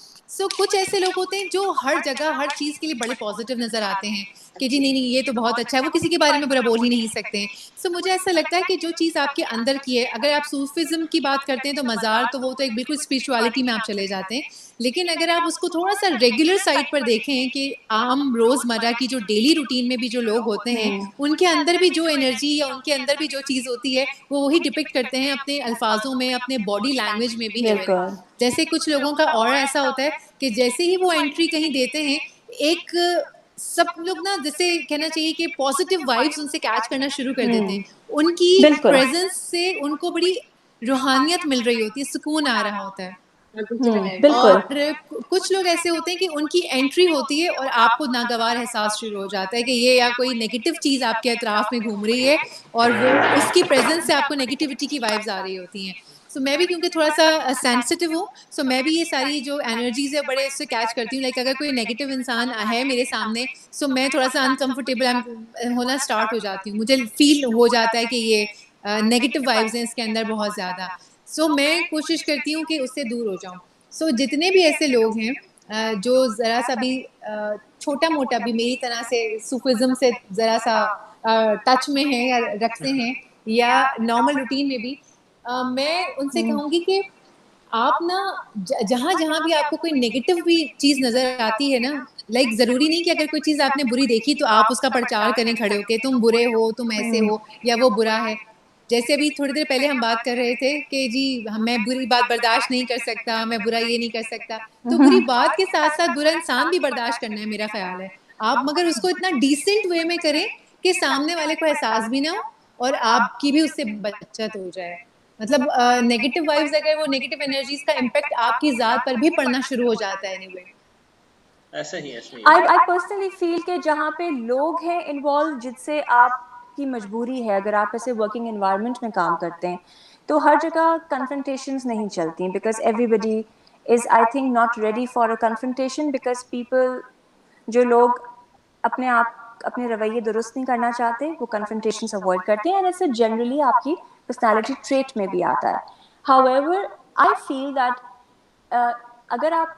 कुछ ऐसे लोग होते हैं जो हर जगह हर चीज़ के लिए बड़े पॉजिटिव नज़र आते हैं कि जी नहीं नहीं ये तो बहुत अच्छा है, वो किसी के बारे में बुरा बोल ही नहीं सकते हैं. मुझे ऐसा लगता है कि जो चीज़ आपके अंदर की है, अगर आप सूफिज्म की बात करते हैं तो मज़ार तो वो तो एक बिल्कुल स्पिरिचुअलिटी में आप चले जाते हैं. लेकिन अगर आप उसको थोड़ा सा रेगुलर साइड पर देखें कि आम रोज़मर्रा की जो डेली रूटीन में भी जो लोग होते हैं, उनके अंदर भी जो एनर्जी या उनके अंदर भी जो चीज़ होती है, वो वही डिपिक्ट करते हैं अपने अल्फाजों में, अपने बॉडी लैंग्वेज में भी है मेरे. बिल्कुल, जैसे कुछ लोगों का ऑरा ऐसा होता है कि जैसे ही वो एंट्री कहीं देते हैं, एक सब लोग ना, जैसे कहना चाहिए कि पॉजिटिव वाइब्स उनसे कैच करना शुरू कर देते हैं. उनकी बिल्कुल, प्रेजेंस से उनको बड़ी रूहानियत मिल रही होती है, सुकून आ रहा होता है. बिल्कुल, और कुछ लोग ऐसे होते हैं कि उनकी एंट्री होती है और आपको नागवार एहसास शुरू हो जाता है कि ये या कोई नेगेटिव चीज़ आपके अतराफ में घूम रही है, और वो उसकी प्रेजेंस से आपको नेगेटिविटी की वाइब्स आ रही होती हैं. मैं भी क्योंकि थोड़ा सा सेंसिटिव हूँ, मैं भी ये सारी जो एनर्जीज है बड़े इससे कैच करती हूँ. लाइक अगर कोई नेगेटिव इंसान है मेरे सामने, मैं थोड़ा सा अनकंफर्टेबल होना स्टार्ट हो जाती हूँ. मुझे फील हो जाता है कि ये नेगेटिव वाइब्स हैं इसके अंदर बहुत ज़्यादा. मैं कोशिश करती हूँ कि उससे दूर हो जाऊँ. जितने भी ऐसे लोग हैं जो ज़रा सा भी छोटा मोटा भी मेरी तरह से सूफिज्म से ज़रा सा टच में हैं या रखते हैं, या नॉर्मल रूटीन में भी, मैं उनसे कहूँगी कि आप ना जहाँ जहाँ भी आपको कोई नेगेटिव भी चीज़ नज़र आती है ना, लाइक ज़रूरी नहीं कि अगर कोई चीज़ आपने बुरी देखी तो आप उसका प्रचार करें खड़े होके, तुम बुरे हो, तुम ऐसे हो, या वो बुरा है. जैसे अभी थोड़ी देर पहले हम बात कर रहे थे कि जी मैं बुरी बात बर्दाश्त नहीं कर सकता, मैं बुरा ये नहीं कर सकता. तो बुरी बात के साथ साथ बुरा इंसान भी बर्दाश्त करना है, मेरा ख्याल है. आप मगर उसको इतना डिसेंट वे में करें कि सामने वाले को एहसास भी ना हो और आपकी भी उससे बचत हो जाए. मतलब नेगेटिव वाइब्स, अगर वो नेगेटिव एनर्जीज का इम्पैक्ट आपकी ज़ात पर भी पड़ना शुरू हो जाता है एनीवे. ऐसा ही ऐसा ही आई पर्सनली फील कि जहाँ पे लोग हैं इन्वॉल्व जिससे आपकी मजबूरी है, अगर आप ऐसे वर्किंग एनवायरनमेंट में काम करते हैं, तो हर जगह कन्फ्रंटेशंस नहीं चलती, because everybody is I think not ready for a confrontation, because people, जो लोग अपने आप अपने रवैये दुरुस्त नहीं करना चाहते, वो कन्फ्रंटेशंस अवॉइड करते हैं, एंड इससे जनरली आपकी पर्सनालिटी ट्रेट में भी आता है. हाउएवर आई फील दैट अगर आप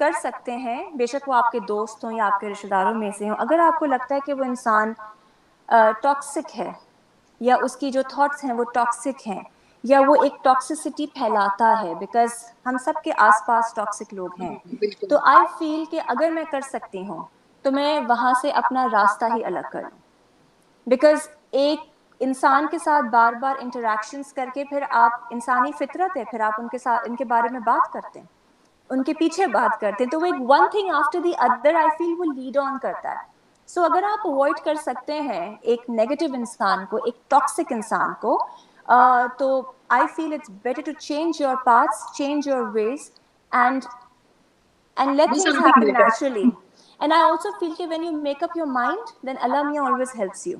कर सकते हैं, बेशक वो आपके दोस्त हों या आपके रिश्तेदारों में से हों, अगर आपको लगता है कि वो इंसान टॉक्सिक है, या उसकी जो थॉट्स हैं वो टॉक्सिक हैं, या वो एक टॉक्सिसिटी फैलाता है, बिकॉज हम सब के आसपास टॉक्सिक लोग हैं, तो आई फील कि अगर मैं कर सकती हूँ तो मैं वहाँ से अपना रास्ता ही अलग कर लूँ. बिकॉज एक इंसान के साथ बार बार इंटरेक्शंस करके फिर आप, इंसानी फितरत है, फिर आप उनके साथ इनके बारे में बात करते हैं, उनके पीछे बात करते हैं, तो वो एक one thing after the other I feel वो लीड ऑन करता है. सो अगर आप अवॉइड कर सकते हैं एक नेगेटिव इंसान को, एक टॉक्सिक इंसान को, तो I feel it's better to change your paths, change your ways, and let do things something happen better. naturally. And I also feel कि when you make up your mind, then Allah Miyan always helps you.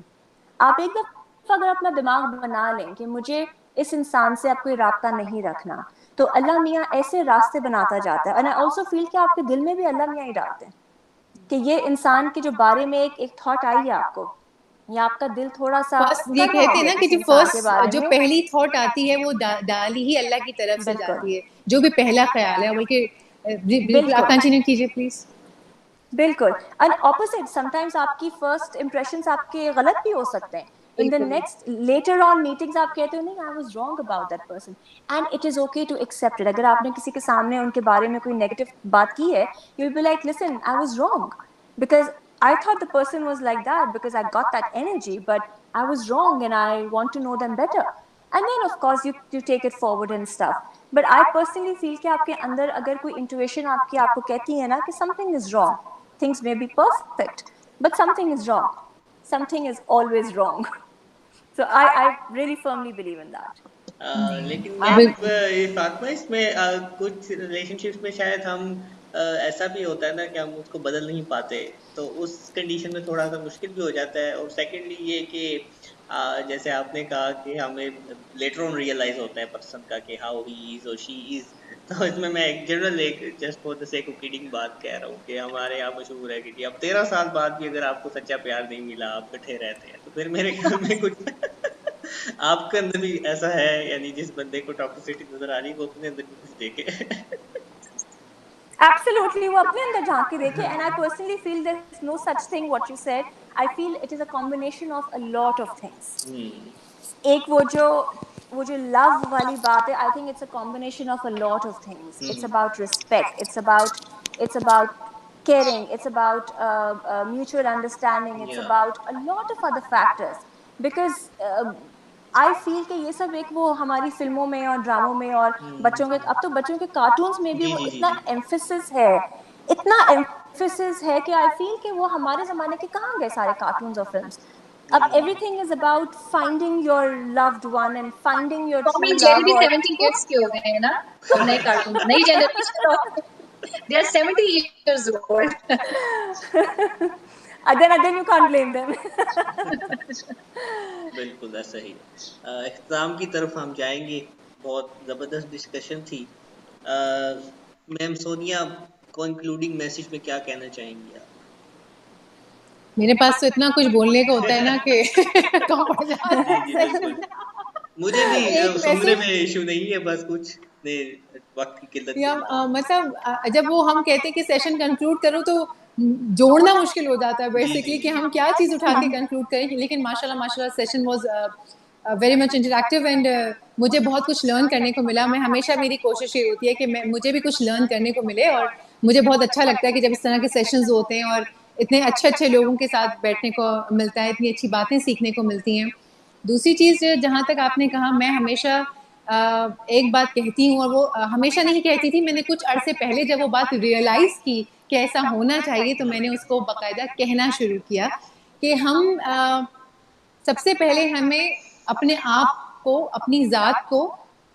आप एक दफ़ा अगर अपना दिमाग बना लें कि मुझे इस इंसान से अब कोई राब्ता नहीं रखना, तो अल्लाह मियाँ ऐसे रास्ते बनाता जाता है. एंड आई ऑल्सो फील कि आपके दिल में भी अल्लाह मियाँ ही डालते हैं कि ये इंसान के जो बारे में एक थॉट आई है आपको, या आपका दिल थोड़ा सा फर्स्ट ये कर रहा कहते हैं है ना कि किसी जो इंसान के फर्स्ट बारे जो में. पहली थॉट आती है वो डाली ही अल्लाह की तरफ से बिल्कुल जाती है, जो भी पहला ख्याल है. बल्कि बिल्कुल आप बिल्कुल कंटिन्यू कीजिए प्लीज. बिल्कुल. एंड ऑपोजिट, समटाइम्स आपकी फर्स्ट इंप्रेशंस आपके गलत भी हो सकते हैं. इन द बिल्कुल. नेक्स्ट लेटर ऑन मीटिंग्स आप कहते हो नहीं, I was wrong about that person, and it is okay to accept it. अगर आपने किसी के सामने उनके बारे में कोई नेगेटिव बात की है, you will be like, listen, I was wrong because I thought the person was like that because I got that energy, but I was wrong and I want to know them better. And then of course you take it forward and stuff. But I personally feel कि आपके अंदर अगर कोई intuition आपकी आपको कहती है ना कि something is wrong, things may be perfect, but something is wrong. Something is always wrong. So I really firmly believe in that. लेकिन आप मैम ये फातिमा इसमें कुछ रिलेशनशिप्स में शायद हम ऐसा भी होता है ना कि हम उसको बदल नहीं पाते, तो उस कंडीशन में थोड़ा सा मुश्किल भी हो जाता है. और सेकेंडली ये कि जैसे आपने कहा कि हमें लेटर ऑन रियलाइज होता है पर्सन का कि हाउ ही इज और शी इज. तो इसमें मैं एक जनरल एक just for the sake of kidding बात कह रहा हूँ कि हमारे यहाँ मशहूर है कि अब 13 साल बाद भी अगर आपको सच्चा प्यार नहीं मिला, आप कट्ठे रहते हैं, तो फिर मेरे ख्याल में कुछ आपके अंदर भी ऐसा है, यानी जिस बंदे को टॉक्सिसिटी नजर आ रही है वो अपने अंदर भी कुछ देखे. Absolutely, वो अपने अंदर झांक के देखे. And I personally feel there's no such thing what you said. I feel it is a combination of a lot of things. एक वो जो लव वाली बात है, I think it's a combination of a lot of things. It's about respect, it's about caring, it's about mutual understanding, it's या about a lot of other factors. Because I feel कि ये सब एक वो हमारी फिल्मों में और ड्रामों में और बच्चों के, अब तो बच्चों के कार्टून्स में भी जी वो जी जी इतना जी. एम्फेसिस है, इतना एम्फेसिस है कि आई फील कि वो हमारे ज़माने के कहाँ गए सारे कार्टून्स और फिल्म्स. अब everything is about finding your loved one and finding your Tom true and Jerry love. भी और 70 वो इयर्स के हो गए हैं ना. अब नए कार्टून, नई generation of, they are 70 years old. then you can't blame them. बिल्कुल ऐसा ही है. इख्तिताम की तरफ हम जाएंगे. बहुत ज़बरदस्त डिस्कशन थी. मैम सोनिया, कंक्लूडिंग मैसेज में क्या कहना चाहेंगी आप? मेरे पास तो इतना कुछ बोलने को होता है ना कि कम पड़ जाता जी है जी सेशन. बिल्कुल. मुझे भी एक सुनने मैसेज में इशू नहीं है, बस कुछ ने वक्त की किल्लत या के कारण. मतलब जब वो हम कहते हैं कि सेशन कंक्लूड करो तो जोड़ना मुश्किल हो जाता है जी जी बेसिकली कि जी. हम क्या चीज़ उठा के कंक्लूड करें. लेकिन माशाल्लाह माशाल्लाह session was very much interactive and मुझे बहुत कुछ लर्न करने को मिला. मैं हमेशा, मेरी कोशिश ये होती है कि मुझे भी कुछ लर्न करने को मिले, और मुझे बहुत अच्छा लगता है कि जब इस तरह के सेशंस होते हैं और इतने अच्छे अच्छे लोगों के साथ बैठने को मिलता है, इतनी अच्छी बातें सीखने को मिलती हैं. दूसरी चीज़, जहाँ तक आपने कहा, मैं हमेशा एक बात कहती हूँ, और वो हमेशा नहीं कहती थी. मैंने कुछ अरसे पहले जब वो बात रियलाइज़ की कि ऐसा होना चाहिए, तो मैंने उसको बाकायदा कहना शुरू किया कि हम सबसे पहले हमें अपने आप को, अपनी ज़ात को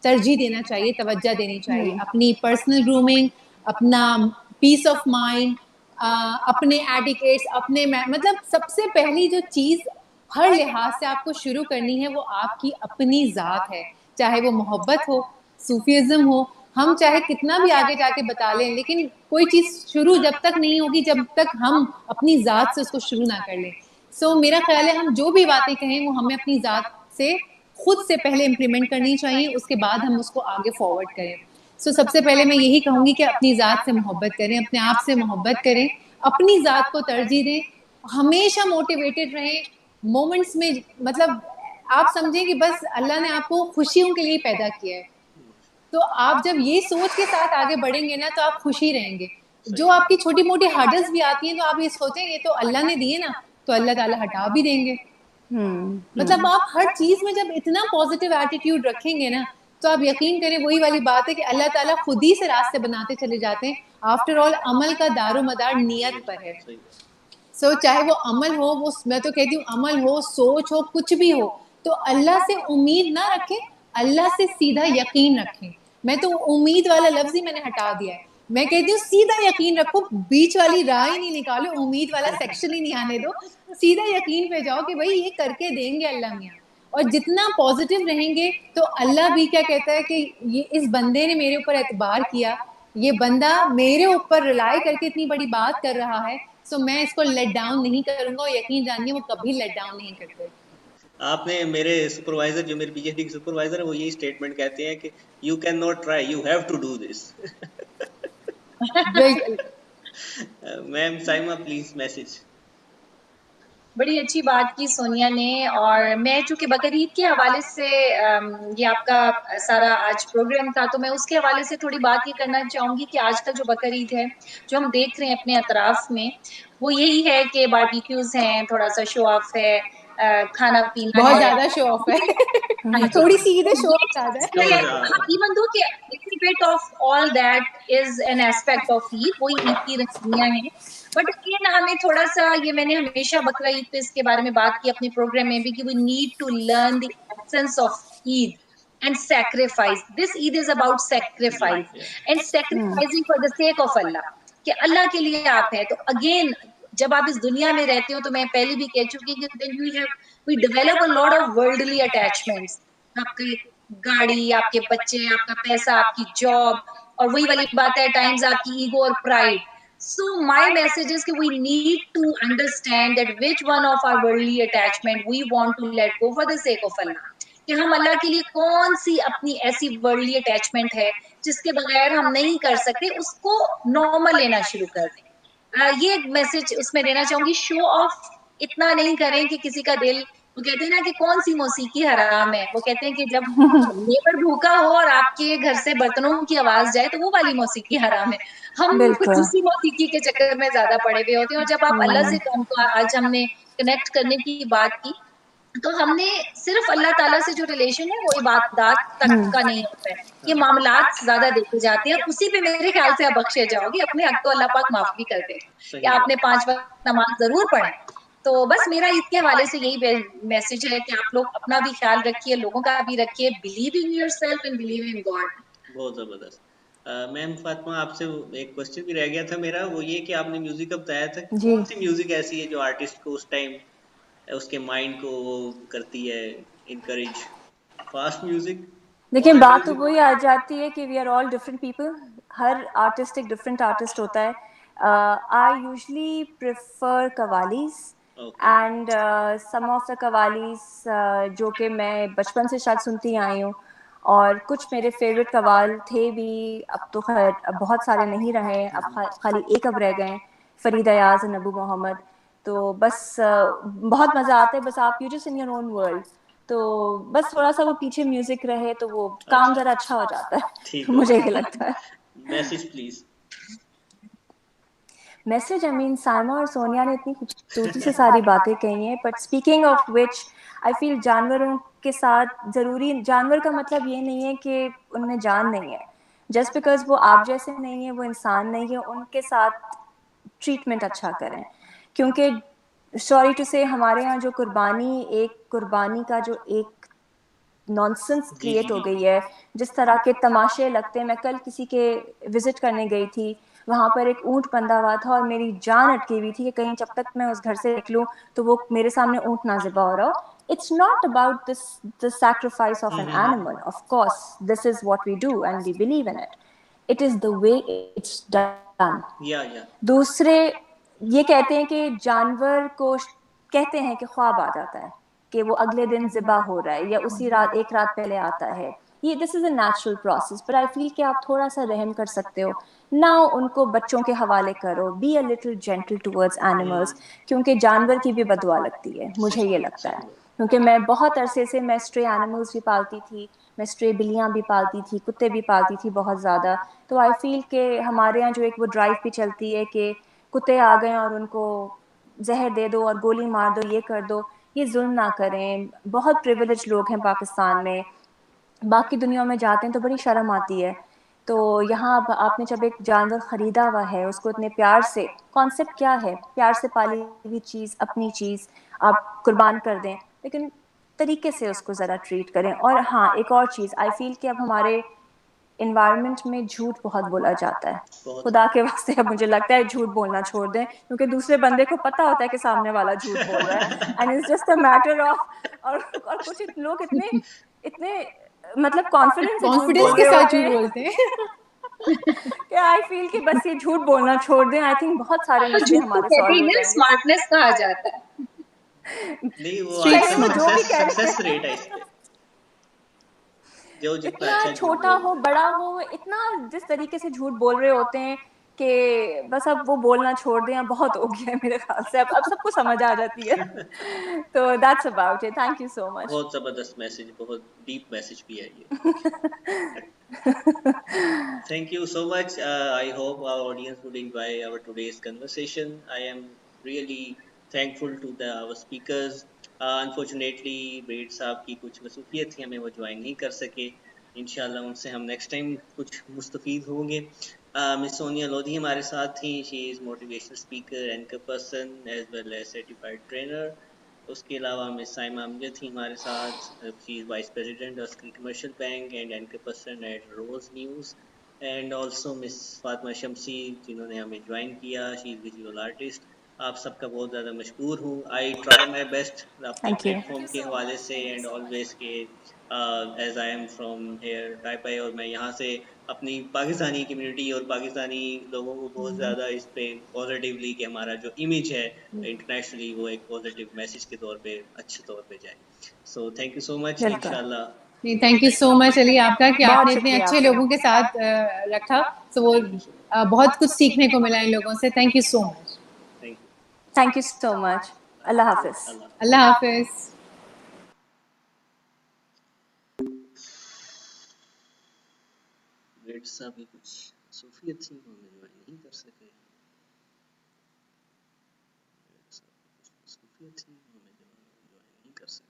तरजीह देना चाहिए, तवज्जो देनी चाहिए. अपनी पर्सनल ग्रूमिंग, अपना पीस ऑफ माइंड, अपने एटिकेट्स, अपने मतलब सबसे पहली जो चीज़ हर लिहाज से आपको शुरू करनी है वो आपकी अपनी ज़ात है. चाहे वो मोहब्बत हो, सूफीज़्म हो, हम चाहे कितना भी आगे जाके बता लें, लेकिन कोई चीज़ शुरू जब तक नहीं होगी जब तक हम अपनी ज़ात से उसको शुरू ना कर लें. सो मेरा ख्याल है हम जो भी बातें कहें वो हमें अपनी ज़ात से खुद से पहले इम्प्लीमेंट करनी चाहिए, उसके बाद हम उसको आगे फॉरवर्ड करें. सो सबसे पहले मैं यही कहूँगी कि अपनी ज़ात से मोहब्बत करें, अपने आप से मोहब्बत करें, अपनी ज़ात को तरजीह दें, हमेशा मोटिवेटेड रहें मोमेंट्स में. मतलब आप समझें कि बस अल्लाह ने आपको खुशियों के लिए पैदा किया है, तो आप जब ये सोच के साथ आगे बढ़ेंगे ना तो आप खुशी रहेंगे. जो सही. आपकी छोटी मोटी हर्डल्स भी आती हैं तो आप ये सोचें ये तो अल्लाह ने दिए ना, तो अल्लाह ताला हटा भी देंगे. मतलब आप हर चीज में जब इतना पॉजिटिव एटीट्यूड रखेंगे ना, तो आप यकीन करें वही वाली बात है कि अल्लाह ताला खुद ही से रास्ते बनाते चले जाते हैं। आफ्टर ऑल अमल का दारोमदार नियत पर है। चाहे वो अमल हो, वो मैं तो कहती हूँ अमल हो, सोच हो, कुछ भी हो, तो अल्लाह से उम्मीद ना रखें, अल्लाह से सीधा यकीन रखें। मैं तो उम्मीद वाला लफ्ज ही मैंने हटा दिया है। मैं कहती हूँ सीधा यकीन रखो, बीच वाली राह ही नहीं निकालो, उम्मीद वाला सेक्शन ही नहीं आने दो, सीधा यकीन पे जाओ कि भाई ये करके देंगे अल्लाह मियाँ। और जितना पॉजिटिव रहेंगे तो अल्लाह भी क्या कहता है कि ये इस बंदे ने मेरे ऊपर एतबार किया, ये बंदा मेरे ऊपर रिलाई करके इतनी बड़ी बात कर रहा है, सो मैं इसको लेट डाउन नहीं करूंगा। और यकीन जानिए वो कभी लेट डाउन नहीं करते। आपने मेरे सुपरवाइजर, जो मेरे पीएचडी के सुपरवाइजर है, वो यही स्टेटमेंट कहते हैं कि you can not try, you have to do this. Ma'am Saima please message. बड़ी अच्छी बात की सोनिया ने। और मैं चूंकि बकरीद के हवाले से ये आपका सारा आज प्रोग्राम था, तो मैं उसके हवाले से थोड़ी बात ये करना चाहूंगी कि आजकल जो बकरीद है जो हम देख रहे हैं अपने अतराफ में, वो यही है कि बारबेक्यूज हैं, थोड़ा सा शो ऑफ है, खाना पीना बहुत है। ज्यादा शो ऑफ है। हाँ जी, थोड़ी सी ईद शो ये ऑफ ज्यादा जो है, है। हाँ, इवन दो कि little bit of all that is an aspect of Eid, वही ईद की रस्मियां हैं। बट अगेन हमें थोड़ा सा, ये मैंने हमेशा बकरा ईद पे इसके बारे में बात की अपने प्रोग्राम में भी, कि we need to learn the essence of Eid and sacrifice. This Eid is about sacrifice and sacrificing for the sake of Allah, कि अल्लाह के लिए आप है। तो अगेन जब आप इस दुनिया में रहते हो, तो मैं पहले भी कह चुकी कि then we develop a lot of worldly attachments. आपकी गाड़ी, आपके बच्चे, आपका पैसा, आपकी जॉब, और वही वाली बात है टाइम्स आपकी ईगो और pride. So my message is that we need to understand that which one of our worldly attachment we want to let go for the sake of Allah. कि हम अल्लाह के लिए कौन सी अपनी ऐसी वर्ल्डली अटैचमेंट है जिसके बगैर हम नहीं कर सकते, उसको नॉर्मल लेना शुरू कर दें। ये मैसेज उसमें देना चाहूंगी। शो ऑफ इतना नहीं करें कि किसी का दिल, वो कहते हैं ना कि कौन सी मौसीकी हराम है, वो कहते हैं कि जब नेबर भूखा हो और आपके घर से बर्तनों की आवाज जाए, तो वो वाली मौसीकी हराम है। हम कुछ बिल्कुल। दूसरी मौसीकी के चक्कर में ज्यादा पड़े हुए होते हैं। और जब आप अल्लाह से हमको आज हमने कनेक्ट करने की बात की, तो हमने सिर्फ अल्लाह ताला से जो रिलेशन है वो इबादत तक का नहीं होता है, ये मामलात ज्यादा देखे जाते हैं। उसी पे मेरे ख्याल से आप बख्शे जाओगे, अपने हक तो अल्लाह पाक माफ भी कर दे कि आपने 5 वक्त नमाज जरूर पढ़े। तो बस मेरा ईद के हवाले से यही मैसेज है कि आप लोग अपना भी ख्याल रखिए, लोगों का भी रखिए, believe in yourself and believe in God. बहुत जबरदस्त। मैम फातिमा, आपसे एक क्वेश्चन भी रह गया था मेरा, वो ये कि आपने म्यूजिक का बताया था, जी। कौन सी म्यूजिक ऐसी है जो आर्टिस्ट को उस टाइम उसके माइंड को वो करती है इनकरेज? फास्ट म्यूजिक, देखिए, मॉडर्न बात तो म्यूजिक? वही आ जाती है कि we are all different people. हर आर्टिस्ट एक डिफरेंट आर्टिस्ट होता है। I usually prefer qawwalis okay. And some of the qawwalis जो कि मैं बचपन से शायद सुनती आई हूँ, और कुछ मेरे फेवरेट कवाल थे भी। अब तो खैर अब बहुत सारे नहीं रहे, अब खाली एक अब रह गए, फरीद अयाज और नबू मोहम्मद। तो बस बहुत मज़ा आता है, बस आप you just in your own world. तो बस थोड़ा सा वो पीछे म्यूजिक रहे तो वो काम अच्छा, जरा अच्छा हो जाता ठीक है। हो मुझे गया। ये लगता है। Message please. Message, I mean Saima और सोनिया ने इतनी खूबसूरती से सारी बातें कही हैं, but speaking of which, I feel जानवरों के साथ ज़रूरी, जानवर का मतलब ये नहीं है कि उनमें जान नहीं है। जस्ट बिकॉज वो आप जैसे नहीं है, वो इंसान नहीं है, उनके साथ ट्रीटमेंट अच्छा करें। क्योंकि सॉरी टू से, हमारे यहाँ जो कुर्बानी, एक कुर्बानी का जो एक नॉनसेंस जी जी क्रिएट हो जी। गई है, जिस तरह के तमाशे लगते हैं। मैं कल किसी के विजिट करने गई थी, वहाँ पर एक ऊँट बंधा हुआ था और मेरी जान अटकी हुई थी कि कहीं जब तक मैं उस घर से निकलूँ तो वो मेरे सामने ऊँट ना ज़िबा हो रहा हो। It's not about this, the sacrifice of an animal. Of course, this is what we do and we believe in it. It is the way it's done. या दूसरे ये कहते हैं कि जानवर को कहते हैं कि ख्वाब आ जाता है कि वो अगले दिन ज़िबा हो रहा है या उसी रात, एक रात पहले आता है। ये this is a natural process, but I feel कि आप थोड़ा सा रहम कर सकते हो ना, उनको बच्चों के हवाले करो। Be a little gentle towards animals, क्योंकि जानवर की भी बदुआ लगती है, मुझे ये लगता है। क्योंकि मैं बहुत अरसे से मैं स्ट्रे एनिमल्स भी पालती थी, मैं स्ट्रे बिल्लियाँ भी पालती थी, कुत्ते भी पालती थी बहुत ज़्यादा। तो आई फील कि हमारे यहाँ जो एक वो ड्राइव भी चलती है कि कुत्ते आ गए और उनको जहर दे दो और गोली मार दो, ये कर दो, ये जुल्म ना करें। बहुत प्रिविलेज लोग हैं पाकिस्तान में, बाकी दुनिया में जाते हैं तो बड़ी शर्म आती है। तो यहाँ अब आपने जब एक जानवर ख़रीदा हुआ है, उसको इतने प्यार से, कॉन्सेप्ट क्या है, प्यार से पाली हुई चीज़, अपनी चीज़ आप कुर्बान कर दें, लेकिन तरीके से उसको ज़रा ट्रीट करें। और हाँ, एक और चीज़, आई फील कि अब हमारे इन्वायरमेंट में झूठ बहुत बोला जाता है। बहुत खुदा के वास्ते अब मुझे लगता है झूठ बोलना छोड़ दें, क्योंकि दूसरे बंदे को पता होता है कि सामने वाला झूठ बोल रहा है, and it's just a matter of, और कुछ लोग इतने इतने मतलब कॉन्फिडेंस से झूठ कॉन्फिडेंस बोल के रहे साथ होते झूठ हैं बोलते हैं। कि आई फील कि बस ये झूठ बोलना छोड़ दें, आई थिंक बहुत सारे तो मसले झूठ को हमारे कहते सॉल्व ही हो ना जाएंगे। स्मार्टनेस कहा जाता है। नहीं, वो स्ट्रीट चाहे आजकल वो जो स्मार्ट। भी सक्सेस कह रहे सक्सेस हैं, रेट है इस पे, जो जितना इतना अच्छा झूठ छोटा हो बोलता बड़ा है। हो, इतना जिस तरीके से झूठ बोल रहे होते हैं कि बस अब वो बोलना छोड़ दें, अब बहुत हो गया है मेरे ख्याल से, अब सबको समझ आ जाती है। तो that's about it, thank you so much. बहुत जबरदस्त मैसेज, बहुत डीप मैसेज भी है ये। Thank you so much. I hope our audience would enjoy our today's conversation. I am really thankful to our speakers. Unfortunately, bread साहब की कुछ मसरूफियत थी, हमें वो ज्वाइन नहीं कर सके। इंशाल्लाह उनसे हम नेक्स्ट टाइम कुछ मुस्तफ़ीद होंगे। मिस सोनिया लोधी हमारे साथ थी। She is motivational speaker, anchor person as well as certified trainer. उसके अलावा मिस साइमा अमजद थी हमारे साथ। She is vice president of commercial bank and anchor person at Rose News. And also miss Fatima Shamsi, जिन्होंने हमें ज्वाइन किया। She is visual artist. आप सबका बहुत ज़्यादा मशकूर हूँ। आई ट्राई माई बेस्ट अपने थैंक यू। प्लेटफॉर्म के हवाले से एंड ऑलवेज के as I am from here टाइपाई, और मैं यहाँ से अपनी पाकिस्तानी कम्युनिटी और पाकिस्तानी लोगों को बहुत ज़्यादा इस पे पॉजिटिवली, कि हमारा जो इमेज है इंटरनेशनली, वो एक पॉजिटिव मैसेज के तौर पे अच्छे तौर पे जाए। So thank you so much. बिल्कुल। इंशाल्लाह नहीं, thank you so much Ali आपका कि बहुत आपने इतने शुक्रिया अच्छे आपका। लोगों के साथ रखा। तो वो थैंक यू सो मच। बहुत कुछ सीखने को मिला इन लोगों से। Thank you so much. Thank you. Thank you so much. Allah Hafiz. Allah. Allah Hafiz. Bread साहब की कुछ सूफियत थी, वो हमें ज्वाइन नहीं कर सके। ब्रेड साहब की कुछ सूफियत थी, वो हमें ज्वाइन नहीं कर सके।